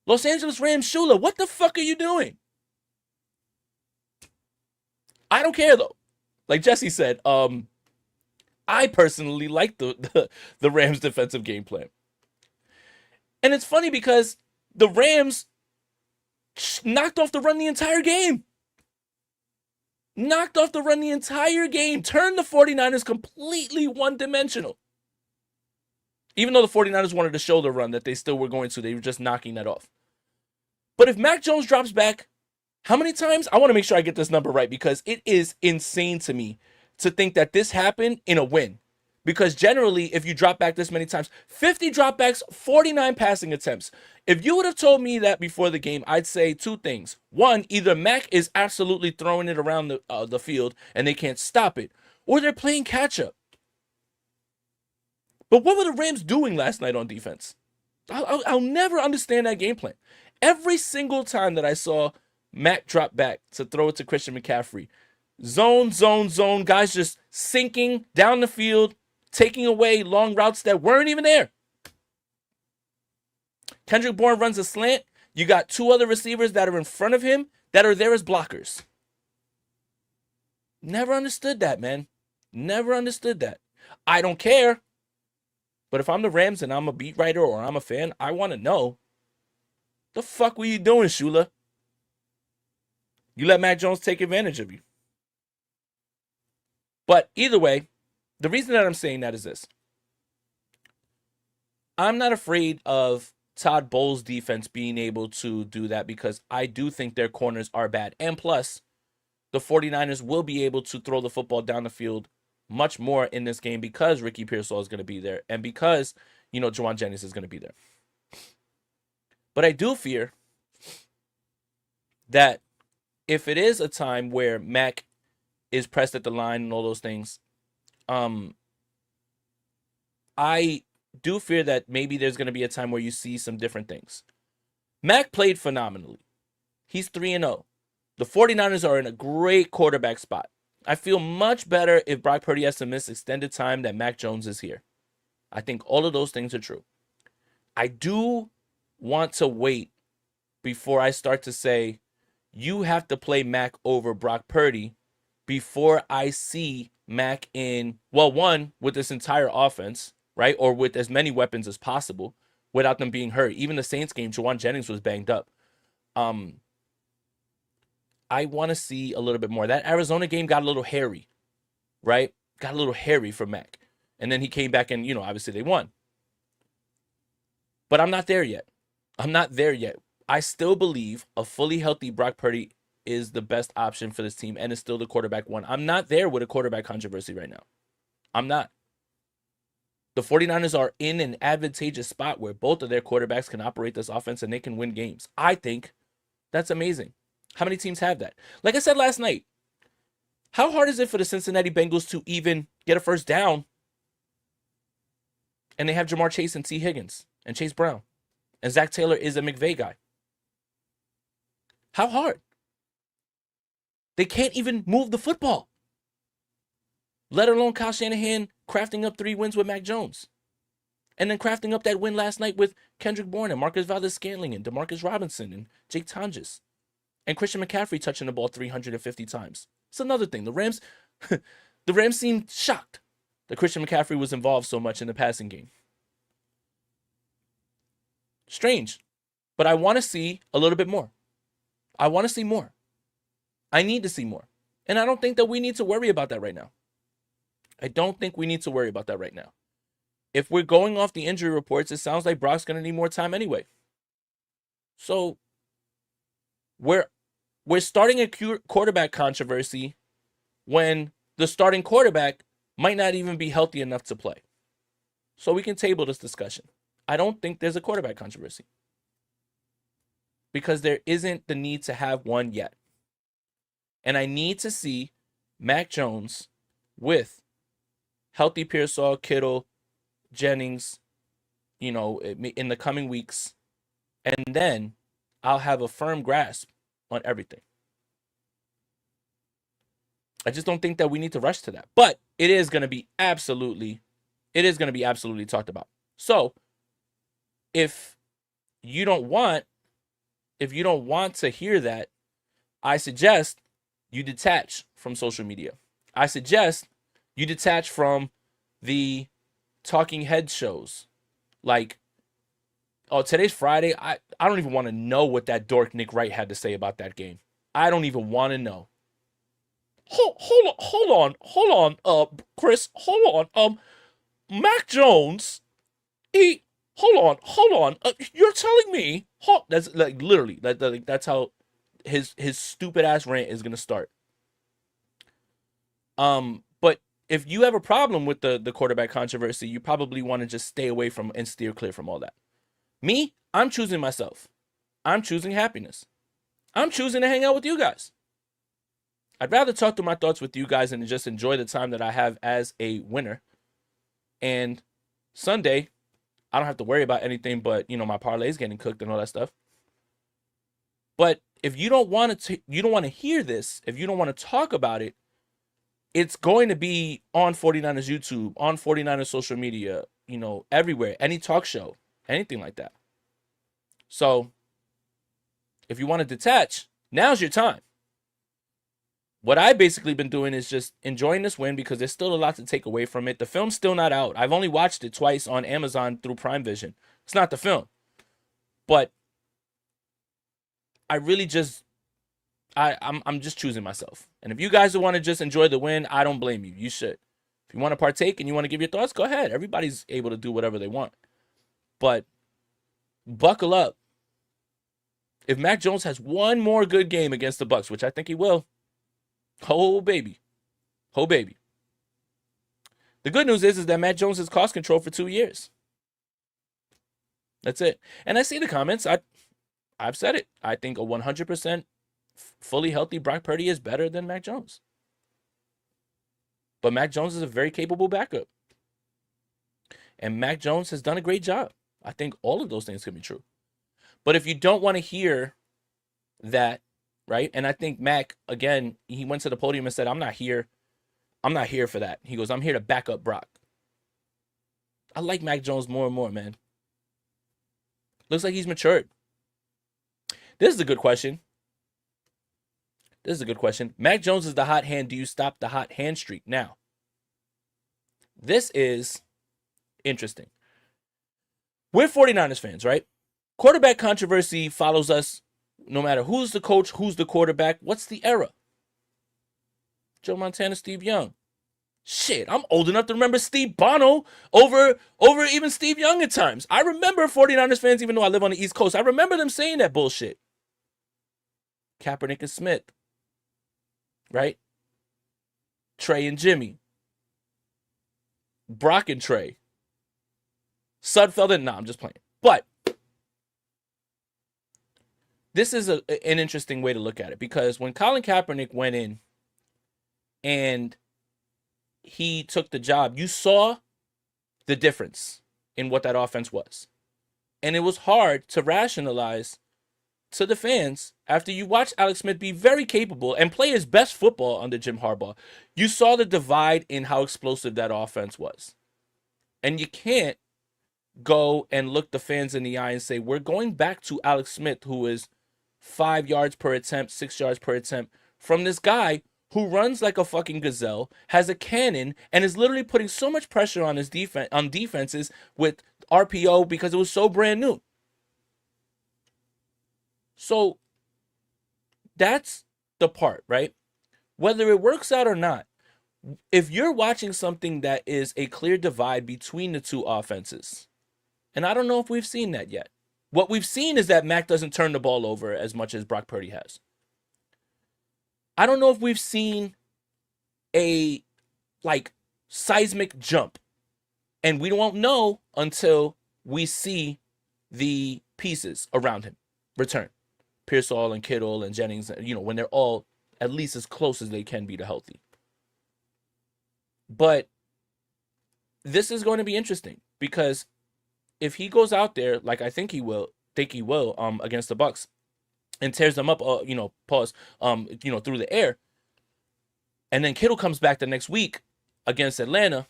Los Angeles Rams, Shula, what the fuck are you doing? I don't care, though. Like Jesse said, I personally like the Rams' defensive game plan. And it's funny because the Rams knocked off the run the entire game. Knocked off the run the entire game. Turned the 49ers completely one-dimensional. Even though the 49ers wanted to show the run that they still were going to, they were just knocking that off. But if Mac Jones drops back, how many times? I want to make sure I get this number right, because it is insane to me to think that this happened in a win. Because generally, if you drop back this many times, 50 dropbacks, 49 passing attempts. If you would have told me that before the game, I'd say two things. One, either Mac is absolutely throwing it around the field and they can't stop it, or they're playing catch-up. But what were the Rams doing last night on defense? I'll never understand that game plan. Every single time that I saw Mac drop back to throw it to Christian McCaffrey, zone, zone, zone, guys just sinking down the field, taking away long routes that weren't even there. Kendrick Bourne runs a slant. You got two other receivers that are in front of him that are there as blockers. Never understood that, man. Never understood that. I don't care. But if I'm the Rams and I'm a beat writer or I'm a fan, I want to know, the fuck were you doing, Shula? You let Mac Jones take advantage of you. But either way, the reason that I'm saying that is this. I'm not afraid of Todd Bowles' defense being able to do that, because I do think their corners are bad. And plus, the 49ers will be able to throw the football down the field much more in this game, because Ricky Pearsall is going to be there and because, Jauan Jennings is going to be there. But I do fear that if it is a time where Mac is pressed at the line and all those things, I do fear that maybe there's going to be a time where you see some different things. Mac played phenomenally. He's 3-0. The 49ers are in a great quarterback spot. I feel much better if Brock Purdy has to miss extended time than Mac Jones is here. I think all of those things are true. I do want to wait before I start to say you have to play Mac over Brock Purdy before I see Mac in, well, one, with this entire offense, right? Or with as many weapons as possible without them being hurt. Even the Saints game, Jauan Jennings was banged up. I want to see a little bit more. That Arizona game got a little hairy, right? Got a little hairy for Mac. And then he came back and, obviously they won. But I'm not there yet. I'm not there yet. I still believe a fully healthy Brock Purdy is the best option for this team and is still the quarterback one. I'm not there with a quarterback controversy right now. I'm not. The 49ers are in an advantageous spot where both of their quarterbacks can operate this offense and they can win games. I think that's amazing. How many teams have that? Like I said last night, how hard is it for the Cincinnati Bengals to even get a first down? And they have Jamar Chase and T. Higgins and Chase Brown. And Zach Taylor is a McVay guy. How hard? They can't even move the football. Let alone Kyle Shanahan crafting up 3 wins with Mac Jones. And then crafting up that win last night with Kendrick Bourne and Marcus Valdes-Scantling and Demarcus Robinson and Jake Tonjes. And Christian McCaffrey touching the ball 350 times. It's another thing. The Rams seemed shocked that Christian McCaffrey was involved so much in the passing game. Strange. But I want to see a little bit more. I want to see more. I need to see more. And I don't think that we need to worry about that right now. I don't think we need to worry about that right now. If we're going off the injury reports, it sounds like Brock's going to need more time anyway. So we're starting a quarterback controversy when the starting quarterback might not even be healthy enough to play. So we can table this discussion. I don't think there's a quarterback controversy. because there isn't the need to have one yet. And I need to see Mac Jones with healthy Pearsall, Kittle, Jennings, in the coming weeks. And then I'll have a firm grasp on everything. I just don't think that we need to rush to that. But it is going to be absolutely talked about. So if you don't want to hear that, I suggest you detach from social media. I suggest you detach from the talking head shows. Like, oh, today's Friday. I don't even want to know what that dork Nick Wright had to say about that game. I don't even want to know. Hold on, Chris, hold on. Mac Jones, hold on. You're telling me, that's like literally, that's how his stupid ass rant is gonna start. But if you have a problem with the quarterback controversy, you probably want to just stay away from and steer clear from all that. Me, I'm choosing myself. I'm choosing happiness. I'm choosing to hang out with you guys. I'd rather talk through my thoughts with you guys and just enjoy the time that I have as a winner. And Sunday, I don't have to worry about anything but, my parlays getting cooked and all that stuff. But if you don't want to hear this, if you don't want to talk about it, it's going to be on 49ers YouTube, on 49ers social media, everywhere, any talk show, anything like that. So if you want to detach, now's your time. What I've basically been doing is just enjoying this win because there's still a lot to take away from it. The film's still not out. I've only watched it twice on Amazon through Prime Vision. It's not the film. But I really just, I'm just choosing myself. And if you guys want to just enjoy the win, I don't blame you. You should. If you want to partake and you want to give your thoughts, go ahead. Everybody's able to do whatever they want. But buckle up. If Mac Jones has one more good game against the Bucs, which I think he will, oh, baby. Oh, baby. The good news is that Mac Jones has cost control for 2 years. That's it. And I see the comments. I've said it. I think a 100% fully healthy Brock Purdy is better than Mac Jones. But Mac Jones is a very capable backup. And Mac Jones has done a great job. I think all of those things can be true. But if you don't want to hear that, right? And I think Mac, again, he went to the podium and said, I'm not here for that. He goes, I'm here to back up Brock. I like Mac Jones more and more, man. Looks like he's matured. This is a good question. Mac Jones is the hot hand. Do you stop the hot hand streak? Now, this is interesting. We're 49ers fans, right? Quarterback controversy follows us no matter who's the coach, who's the quarterback. What's the era? Joe Montana, Steve Young. Shit, I'm old enough to remember Steve Bono over even Steve Young at times. I remember 49ers fans, even though I live on the East Coast, I remember them saying that bullshit. Kaepernick and Smith. Right? Trey and Jimmy. Brock and Trey. Sudfeld and... Nah, I'm just playing. But this is an interesting way to look at it, because when Colin Kaepernick went in and he took the job, you saw the difference in what that offense was. And it was hard to rationalize to the fans after you watched Alex Smith be very capable and play his best football under Jim Harbaugh. You saw the divide in how explosive that offense was. And you can't go and look the fans in the eye and say, we're going back to Alex Smith, who is 5 yards per attempt, 6 yards per attempt, from this guy who runs like a fucking gazelle, has a cannon, and is literally putting so much pressure on his defenses with RPO because it was so brand new. So that's the part, right? Whether it works out or not, if you're watching something that is a clear divide between the two offenses, and I don't know if we've seen that yet. What we've seen is that Mac doesn't turn the ball over as much as Brock Purdy has. I don't know if we've seen a seismic jump, and we won't know until we see the pieces around him return. Pearsall and Kittle and Jennings, when they're all at least as close as they can be to healthy. But this is going to be interesting because if he goes out there like I think he will, against the Bucks and tears them up, through the air, and then Kittle comes back the next week against Atlanta,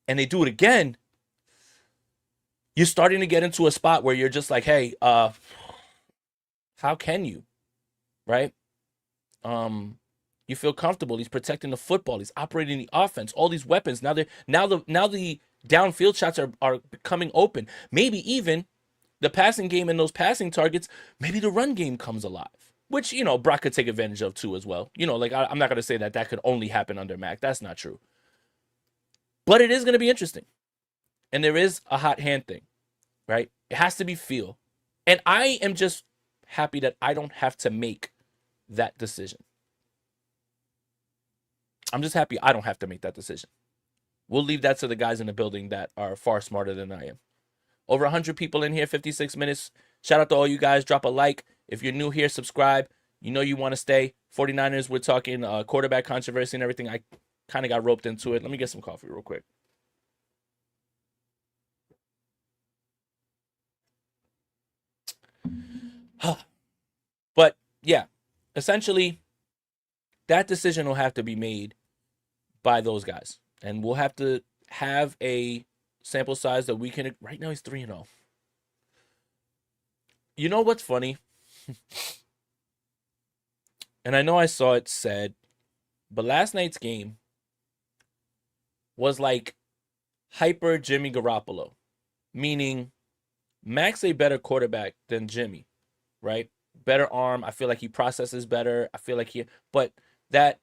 and they do it again, you're starting to get into a spot where you're just like, hey, how can you, right? You feel comfortable. He's protecting the football. He's operating the offense. All these weapons. Now the downfield shots are coming open. Maybe even the passing game and those passing targets. Maybe the run game comes alive, which Brock could take advantage of too as well. I'm not gonna say that could only happen under Mac. That's not true. But it is gonna be interesting, and there is a hot hand thing, right? It has to be feel, and I am just happy that I don't have to make that decision. I'm just happy I don't have to make that decision. We'll leave that to the guys in the building that are far smarter than I am. Over 100 people in here, 56 minutes. Shout out to all you guys. Drop a like. If you're new here, subscribe. You want to stay. 49ers, we're talking quarterback controversy and everything. I kind of got roped into it. Let me get some coffee real quick. But, yeah, essentially, that decision will have to be made by those guys. And we'll have to have a sample size that we can. Right now, he's 3-0. You know what's funny? And I know I saw it said, but last night's game was like hyper Jimmy Garoppolo, meaning Mac's a better quarterback than Jimmy, right? Better arm. I feel like he processes better. But that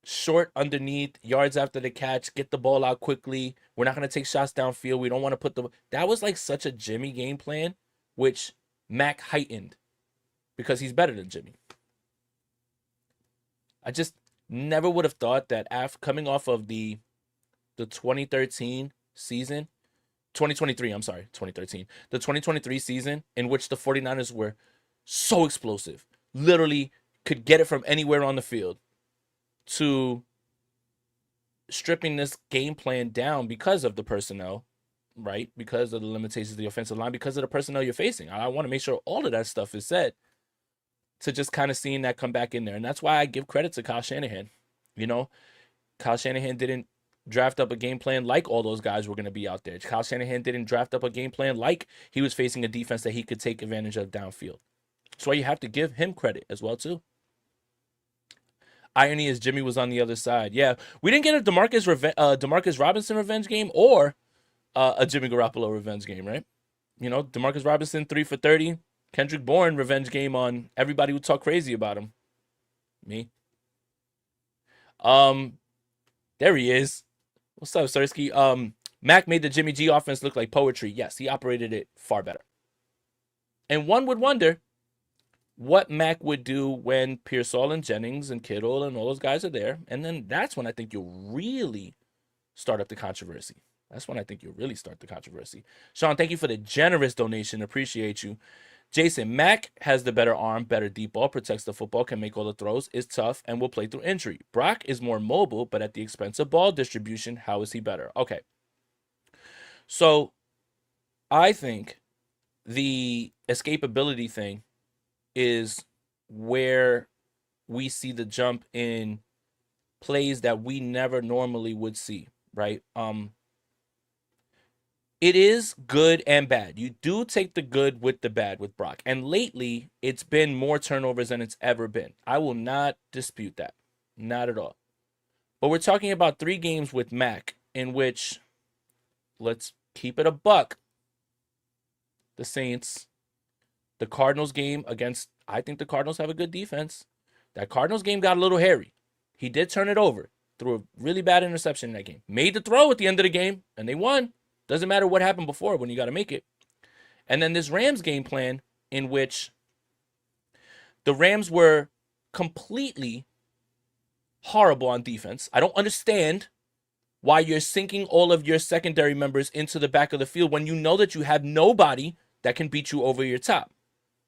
short underneath, yards after the catch, get the ball out quickly. We're not going to take shots downfield. We don't want to that was like such a Jimmy game plan, which Mac heightened because he's better than Jimmy. I just never would have thought that after coming off of the 2013 season, 2023, I'm sorry, 2013, the 2023 season in which the 49ers were so explosive, literally could get it from anywhere on the field, to stripping this game plan down because of the personnel, right? Because of the limitations of the offensive line, because of the personnel you're facing. I want to make sure all of that stuff is said, to just kind of seeing that come back in there. And that's why I give credit to Kyle Shanahan. Kyle Shanahan didn't draft up a game plan like all those guys were going to be out there. Kyle Shanahan didn't draft up a game plan like he was facing a defense that he could take advantage of downfield. That's why you have to give him credit as well, too. Irony is Jimmy was on the other side. Yeah, we didn't get a Demarcus Robinson revenge game or a Jimmy Garoppolo revenge game, right? Demarcus Robinson 3 for 30. Kendrick Bourne revenge game on everybody who talk crazy about him. Me. There he is. What's up, Sersky? Mac made the Jimmy G offense look like poetry. Yes, he operated it far better. And one would wonder what Mac would do when Pearsall and Jennings and Kittle and all those guys are there. And then that's when I think you'll really start up the controversy. Sean, thank you for the generous donation. Appreciate you. Jason, Mac has the better arm, better deep ball, protects the football, can make all the throws, is tough, and will play through injury. Brock is more mobile, but at the expense of ball distribution. How is he better? Okay. So I think the escapability thing is where we see the jump in plays that we never normally would see, right? It is good and bad. You do take the good with the bad with Brock. And lately, it's been more turnovers than it's ever been. I will not dispute that. Not at all. But we're talking about 3 games with Mac in which, let's keep it a buck, the Saints, the Cardinals game against, I think the Cardinals have a good defense. That Cardinals game got a little hairy. He did turn it over, threw a really bad interception in that game. Made the throw at the end of the game, and they won. Doesn't matter what happened before when you got to make it. And then this Rams game plan in which the Rams were completely horrible on defense. I don't understand why you're sinking all of your secondary members into the back of the field when you know that you have nobody that can beat you over your top.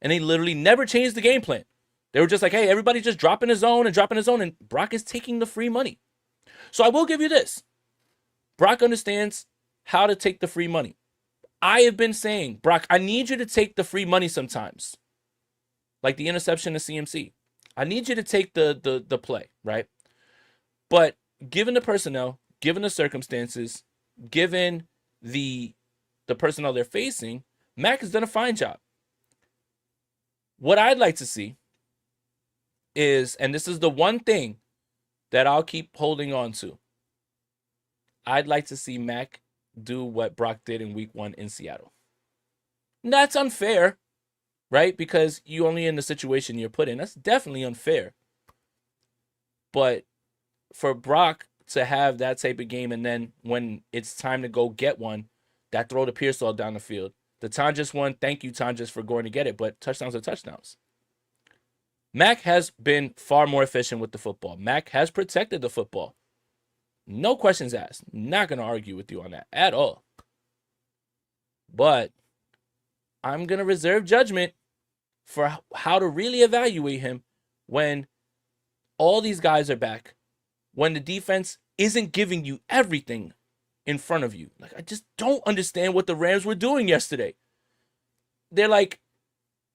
And they literally never changed the game plan. They were just like, hey, everybody just drop in his zone and drop in his zone, and Brock is taking the free money. So I will give you this. Brock understands how to take the free money. I have been saying, Brock, I need you to take the free money sometimes. Like the interception to CMC. I need you to take the play, right? But given the personnel, given the circumstances, given the personnel they're facing, Mac has done a fine job. What I'd like to see is, and this is the one thing that I'll keep holding on to, I'd like to see Mac do what Brock did in week 1 in Seattle. And that's unfair, right? Because you only in the situation you're put in. That's definitely unfair. But for Brock to have that type of game, and then when it's time to go get one, that throw to Pearsall down the field. The Tonjes one, thank you, Tonjes, for going to get it, but touchdowns are touchdowns. Mac has been far more efficient with the football. Mac has protected the football. No questions asked. Not going to argue with you on that at all. But I'm going to reserve judgment for how to really evaluate him when all these guys are back, when the defense isn't giving you everything in front of you. Like, I just don't understand what the Rams were doing yesterday. They're like,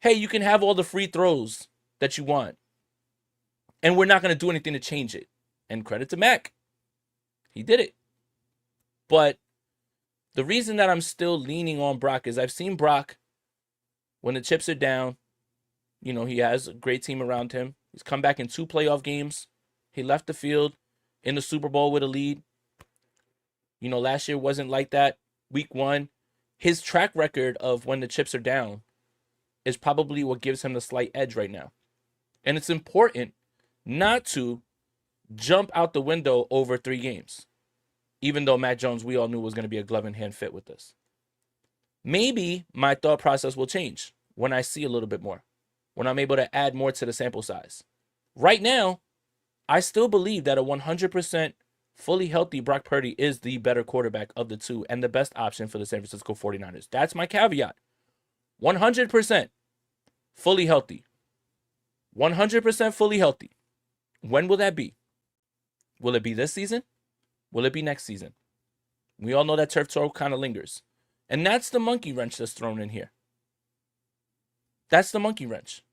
hey, you can have all the free throws that you want, and we're not going to do anything to change it. And credit to Mac. He did it. But the reason that I'm still leaning on Brock is I've seen Brock, when the chips are down, you know, he has a great team around him. He's come back in 2 playoff games. He left the field in the Super Bowl with a lead. You know, last year wasn't like that. Week 1, his track record of when the chips are down is probably what gives him the slight edge right now. And it's important not to jump out the window over 3 games, even though Mac Jones, we all knew, was going to be a glove in hand fit with this. Maybe my thought process will change when I see a little bit more, when I'm able to add more to the sample size. Right now, I still believe that a 100% fully healthy Brock Purdy is the better quarterback of the two and the best option for the San Francisco 49ers. That's my caveat. 100% fully healthy. 100% fully healthy. When will that be? Will it be this season? Will it be next season? We all know that turf toe kind of lingers. And that's the monkey wrench that's thrown in here. That's the monkey wrench.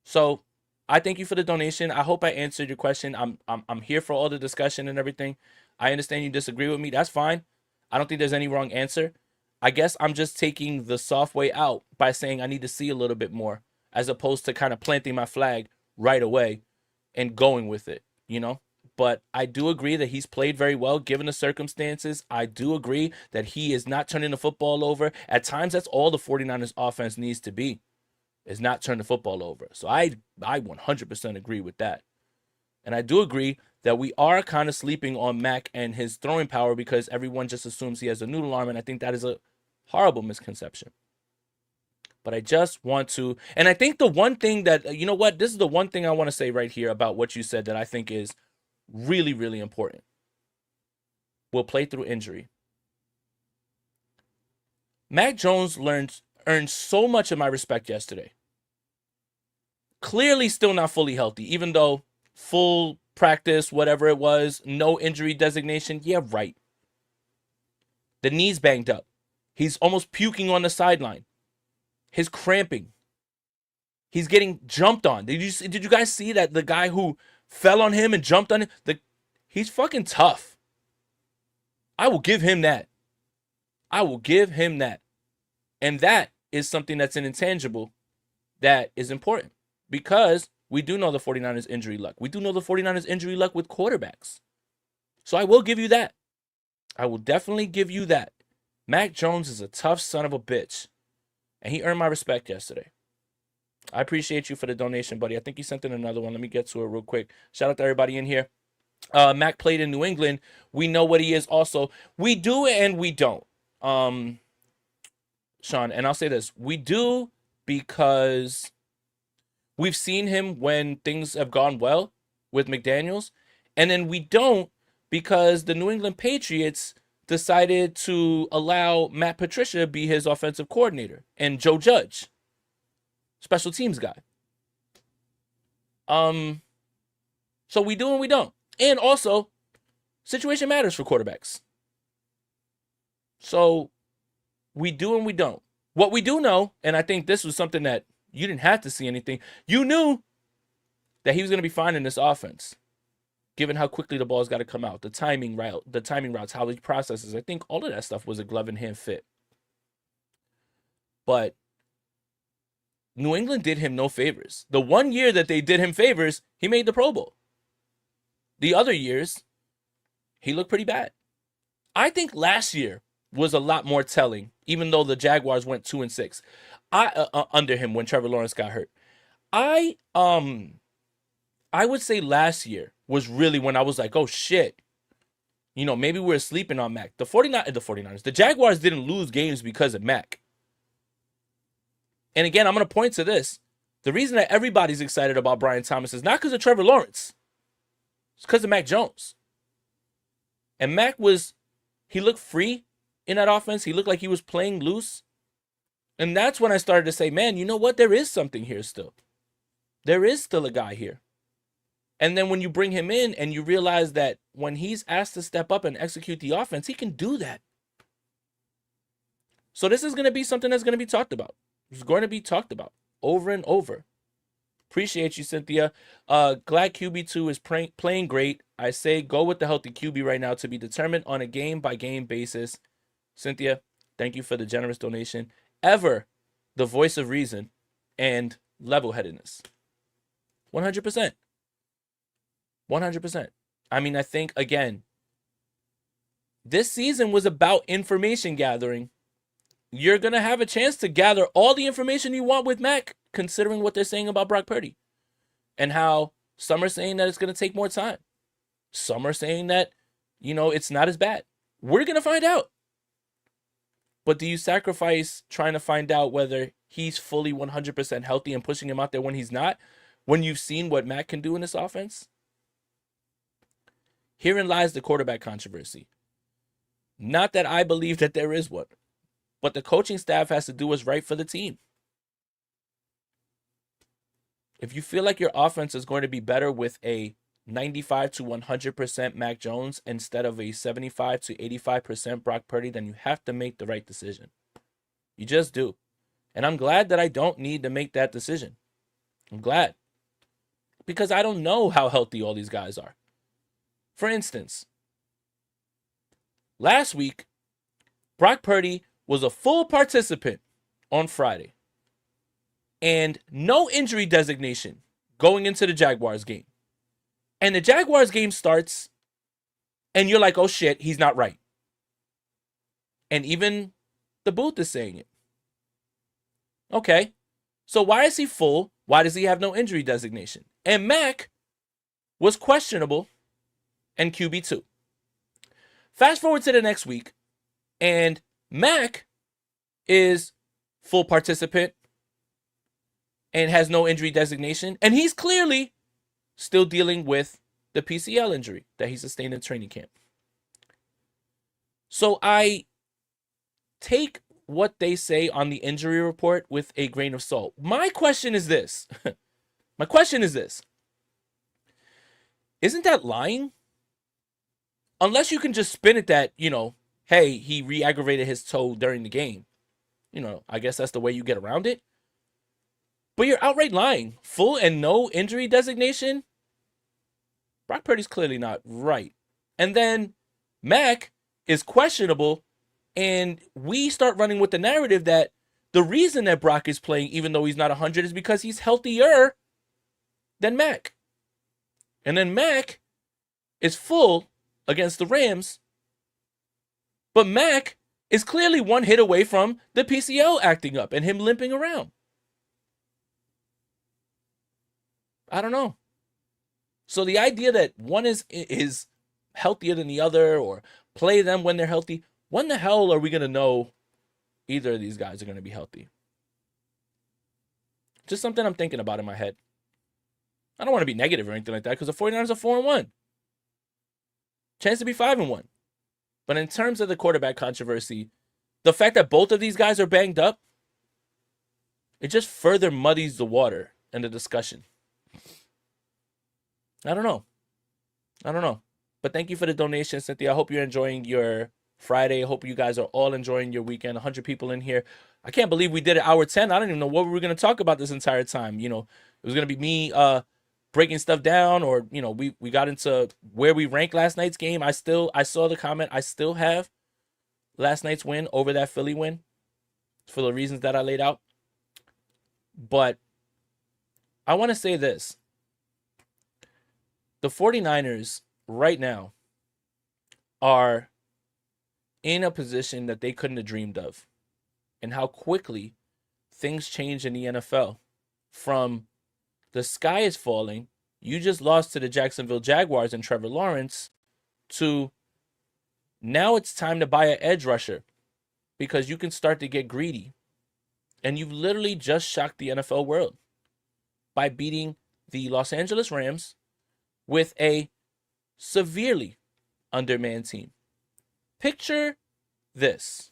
So I thank you for the donation. I hope I answered your question. I'm here for all the discussion and everything. I understand you disagree with me. That's fine. I don't think there's any wrong answer. I guess I'm just taking the soft way out by saying I need to see a little bit more, as opposed to kind of planting my flag right away and going with it, you know? But I do agree that he's played very well given the circumstances. I do agree that he is not turning the football over. At times, that's all the 49ers offense needs to be, is not turn the football over. So I 100% agree with that. And I do agree that we are kind of sleeping on Mac and his throwing power because everyone just assumes he has a noodle arm, and I think that is a horrible misconception. But I just want to, and I think the one thing that, you know what, this is the one thing I want to say right here about what you said that I think is really, really important. We'll play through injury. Mac Jones earned so much of my respect yesterday. Clearly still not fully healthy, even though full practice, whatever it was, no injury designation. Yeah, right. The knee's banged up. He's almost puking on the sideline. He's cramping. He's getting jumped on. Did you guys see that the guy who fell on him and jumped on him? He's fucking tough. I will give him that. I will give him that. And that is something that's an intangible that is important, because we do know the 49ers injury luck. We do know the 49ers injury luck with quarterbacks. So I will give you that. I will definitely give you that. Mac Jones is a tough son of a bitch, and he earned my respect yesterday. I appreciate you for the donation, buddy. I think you sent in another one. Let me get to it real quick. Shout out to everybody in here. Mac played in New England. We know what he is also. We do and we don't. Sean, and I'll say this. We do because we've seen him when things have gone well with McDaniels. And then we don't because the New England Patriots decided to allow Matt Patricia be his offensive coordinator and Joe Judge. special teams guy. So we do and we don't. And also, situation matters for quarterbacks. So we do and we don't. What we do know, and I think this was something that you didn't have to see anything. You knew that he was going to be fine in this offense, given how quickly the ball's got to come out, the timing routes, how he processes. I think all of that stuff was a glove in hand fit. But New England did him no favors. The one year that they did him favors, he made the Pro Bowl. The other years, he looked pretty bad. I think last year was a lot more telling, even though the Jaguars went 2-6 under him when Trevor Lawrence got hurt. I would say last year was really when I was like, oh shit, maybe we're sleeping on Mac. The 49ers, the Jaguars didn't lose games because of Mac. And again, I'm going to point to this. The reason that everybody's excited about Brian Thomas is not because of Trevor Lawrence. It's because of Mac Jones. And Mac he looked free in that offense. He looked like he was playing loose. And that's when I started to say, man, you know what? There is something here still. There is still a guy here. And then when you bring him in and you realize that when he's asked to step up and execute the offense, he can do that. So this is going to be something that's going to be talked about. It's going to be talked about over and over. Appreciate you, Cynthia. Glad QB2 is playing great. I say go with the healthy QB right now to be determined on a game-by-game basis. Cynthia, thank you for the generous donation. Ever the voice of reason and level-headedness. 100%. 100%. I mean, I think, again, this season was about information gathering. You're going to have a chance to gather all the information you want with Mac, considering what they're saying about Brock Purdy. And how some are saying that it's going to take more time. Some are saying that, it's not as bad. We're going to find out. But do you sacrifice trying to find out whether he's fully 100% healthy and pushing him out there when he's not, when you've seen what Mac can do in this offense? Herein lies the quarterback controversy. Not that I believe that there is one, but the coaching staff has to do what's right for the team. If you feel like your offense is going to be better with a 95 to 100% Mac Jones instead of a 75 to 85% Brock Purdy, then you have to make the right decision. You just do. And I'm glad that I don't need to make that decision. I'm glad. Because I don't know how healthy all these guys are. For instance, last week, Brock Purdy was a full participant on Friday. And no injury designation going into the Jaguars game. And the Jaguars game starts, and you're like, oh shit, he's not right. And even the booth is saying it. Okay, so why is he full? Why does he have no injury designation? And Mac was questionable and QB2. Fast forward to the next week, and Mac is full participant and has no injury designation, and he's clearly still dealing with the PCL injury that he sustained in training camp. So I take what they say on the injury report with a grain of salt. My question is this. Isn't that lying? Unless you can just spin it that, hey, he re-aggravated his toe during the game. I guess that's the way you get around it. But you're outright lying. Full and no injury designation? Brock Purdy's clearly not right. And then Mac is questionable, and we start running with the narrative that the reason that Brock is playing, even though he's not 100, is because he's healthier than Mac. And then Mac is full against the Rams, but Mac is clearly one hit away from the PCL acting up and him limping around. I don't know. So the idea that one is healthier than the other, or play them when they're healthy, when the hell are we going to know either of these guys are going to be healthy? Just something I'm thinking about in my head. I don't want to be negative or anything like that, because the 49ers are 4-1. Chance to be 5-1. But in terms of the quarterback controversy, the fact that both of these guys are banged up, It just further muddies the water and the discussion. I don't know. But thank you for the donation, Cynthia. I hope you're enjoying your Friday. I hope you guys are all enjoying your weekend. 100 people in here. I can't believe we did it hour 10. I don't even know what we were going to talk about this entire time. You know, it was going to be me breaking stuff down, or, you know, we got into where we ranked last night's game. I saw the comment. I still have last night's win over that Philly win for the reasons that I laid out. But I want to say this. The 49ers right now are in a position that they couldn't have dreamed of, and how quickly things change in the NFL. From the sky is falling, you just lost to the Jacksonville Jaguars and Trevor Lawrence, to now it's time to buy an edge rusher because you can start to get greedy. And you've literally just shocked the NFL world by beating the Los Angeles Rams with a severely undermanned team. Picture this.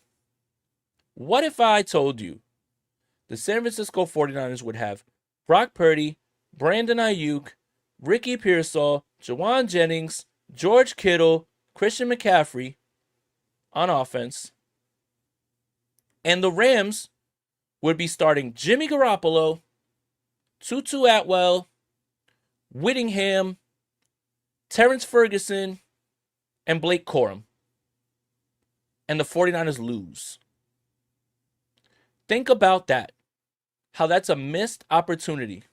What if I told you the San Francisco 49ers would have Brock Purdy, Brandon Ayuk, Ricky Pearsall, Jawan Jennings, George Kittle, Christian McCaffrey on offense, and the Rams would be starting Jimmy Garoppolo, Tutu Atwell, Whittingham, Terrence Ferguson, and Blake Corum, and the 49ers lose? Think about that. How that's a missed opportunity.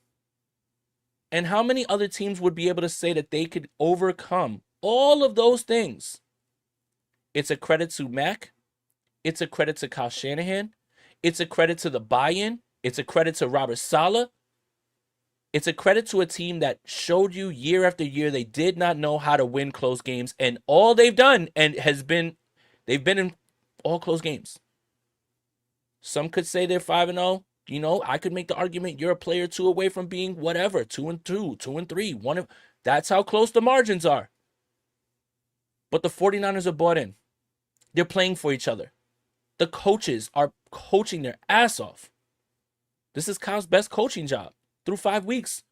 And how many other teams would be able to say that they could overcome all of those things? It's a credit to Mac. It's a credit to Kyle Shanahan. It's a credit to the buy-in. It's a credit to Robert Saleh. It's a credit to a team that showed you year after year they did not know how to win close games, and all they've done they've been in all close games. Some could say they're 5-0. You know, I could make the argument you're a player 2 away from being whatever, 2-2, 2-3, that's how close the margins are. But the 49ers are bought in. They're playing for each other. The coaches are coaching their ass off. This is Kyle's best coaching job through 5 weeks.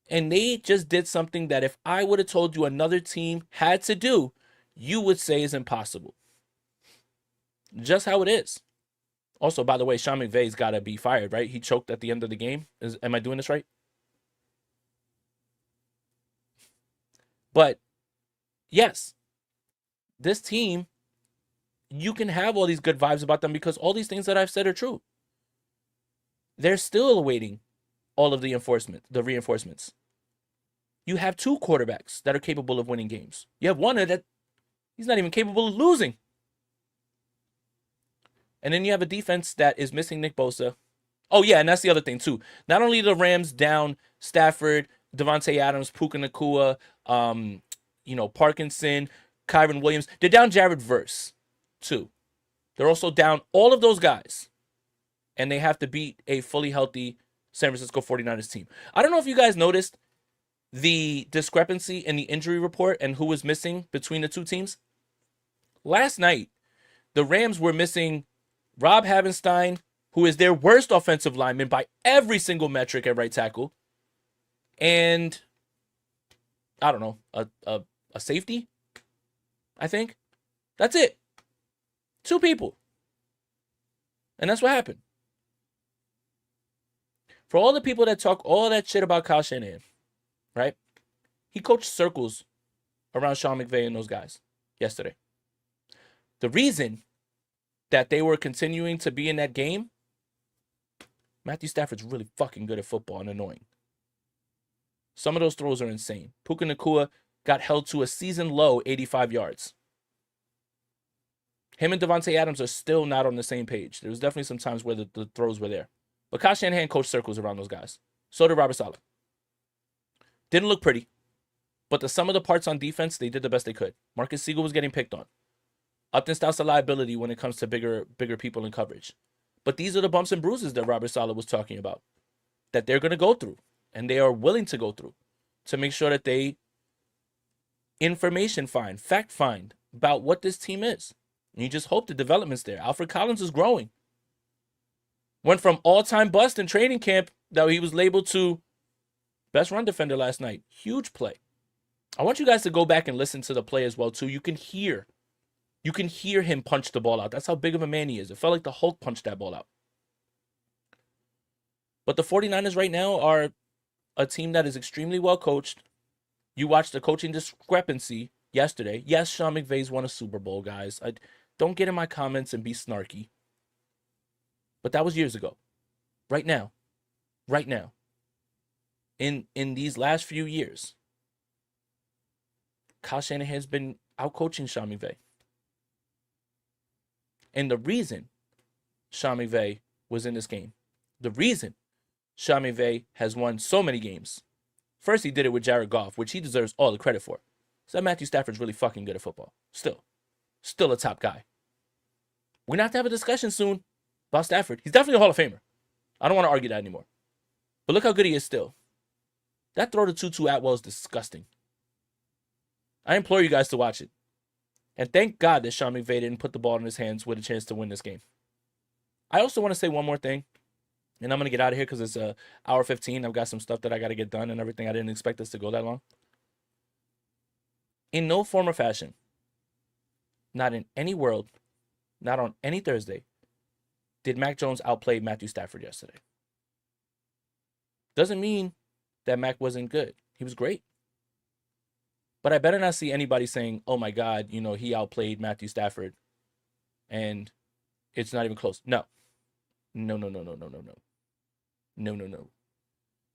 And they just did something that if I would have told you another team had to do, you would say is impossible. Just how it is. Also, by the way, Sean McVay's got to be fired, right? He choked at the end of the game. Am I doing this right? But yes, this team, you can have all these good vibes about them because all these things that I've said are true. They're still awaiting all of the reinforcements. You have 2 quarterbacks that are capable of winning games. You have one that he's not even capable of losing. And then you have a defense that is missing Nick Bosa. Oh, yeah, and that's the other thing, too. Not only the Rams down Stafford, Devontae Adams, Puka Nacua, Parkinson, Kyron Williams. They're down Jared Verse, too. They're also down all of those guys. And they have to beat a fully healthy San Francisco 49ers team. I don't know if you guys noticed the discrepancy in the injury report and who was missing between the two teams. Last night, the Rams were missing Rob Havenstein, who is their worst offensive lineman by every single metric at right tackle, and I don't know, a safety, I think. That's it. 2 people. And that's what happened. For all the people that talk all that shit about Kyle Shanahan, right? He coached circles around Sean McVay and those guys yesterday. The reason that they were continuing to be in that game, Matthew Stafford's really fucking good at football and annoying. Some of those throws are insane. Puka Nacua got held to a season low 85 yards. Him and Devontae Adams are still not on the same page. There was definitely some times where the throws were there. But Kyle Shanahan coached circles around those guys. So did Robert Saleh. Didn't look pretty. But the sum of the parts on defense, they did the best they could. Marcus Siegel was getting picked on. Upton Stout's a liability when it comes to bigger people in coverage. But these are the bumps and bruises that Robert Saleh was talking about, that they're going to go through, and they are willing to go through to make sure that they fact find about what this team is. And you just hope the development's there. Alfred Collins is growing. Went from all-time bust in training camp that he was labeled to best run defender last night. Huge play. I want you guys to go back and listen to the play as well, too. You can hear him punch the ball out. That's how big of a man he is. It felt like the Hulk punched that ball out. But the 49ers right now are a team that is extremely well coached. You watched the coaching discrepancy yesterday. Yes, Sean McVay's won a Super Bowl, guys. Don't get in my comments and be snarky. But that was years ago. Right now. In these last few years, Kyle Shanahan's been out-coaching Sean McVay. And the reason Sean McVay was in this game, the reason Sean McVay has won so many games, first he did it with Jared Goff, which he deserves all the credit for. So that Matthew Stafford's really fucking good at football. Still a top guy. We're going to have to have a discussion soon about Stafford. He's definitely a Hall of Famer. I don't want to argue that anymore. But look how good he is still. That throw to Tutu Atwell is disgusting. I implore you guys to watch it. And thank God that Sean McVay didn't put the ball in his hands with a chance to win this game. I also want to say one more thing. And I'm going to get out of here because it's hour 15. I've got some stuff that I got to get done and everything. I didn't expect this to go that long. In no form or fashion, not in any world, not on any Thursday, did Mac Jones outplay Matthew Stafford yesterday. Doesn't mean that Mac wasn't good. He was great. But I better not see anybody saying, oh my God, he outplayed Matthew Stafford and it's not even close. No. No.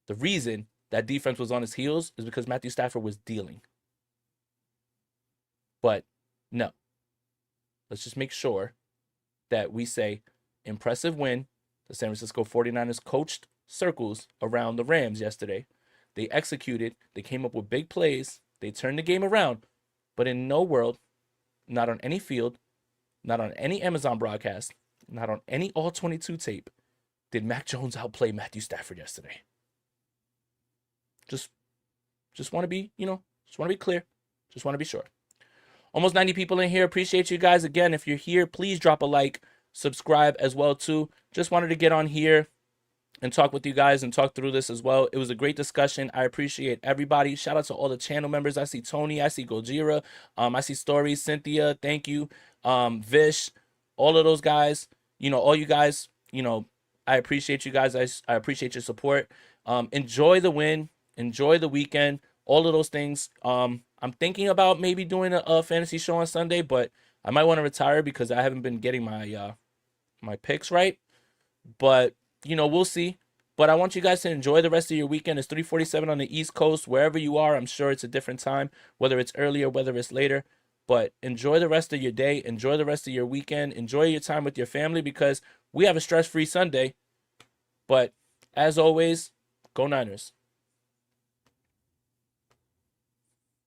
The reason that defense was on his heels is because Matthew Stafford was dealing. But no. Let's just make sure that we say impressive win. The San Francisco 49ers coached circles around the Rams yesterday. They executed. They came up with big plays. They turned the game around. But in no world, not on any field, not on any Amazon broadcast, not on any All-22 tape, did Mac Jones outplay Matthew Stafford yesterday. Just want to be, just want to be clear. Just want to be sure. Almost 90 people in here. Appreciate you guys. Again, if you're here, please drop a like, subscribe as well too. Just wanted to get on here and talk with you guys and talk through this as well. It was a great discussion. I appreciate everybody. Shout out to all the channel members. I see Tony. I see Gojira. I see Stories. Cynthia. Thank you. Vish. All of those guys. All you guys. I appreciate you guys. I appreciate your support. Enjoy the win. Enjoy the weekend. All of those things. I'm thinking about maybe doing a fantasy show on Sunday, but I might want to retire because I haven't been getting my my picks right. But we'll see. But I want you guys to enjoy the rest of your weekend. It's 3:47 on the East Coast. Wherever you are, I'm sure it's a different time, whether it's early or whether it's later. But enjoy the rest of your day. Enjoy the rest of your weekend. Enjoy your time with your family because we have a stress-free Sunday. But as always, go Niners.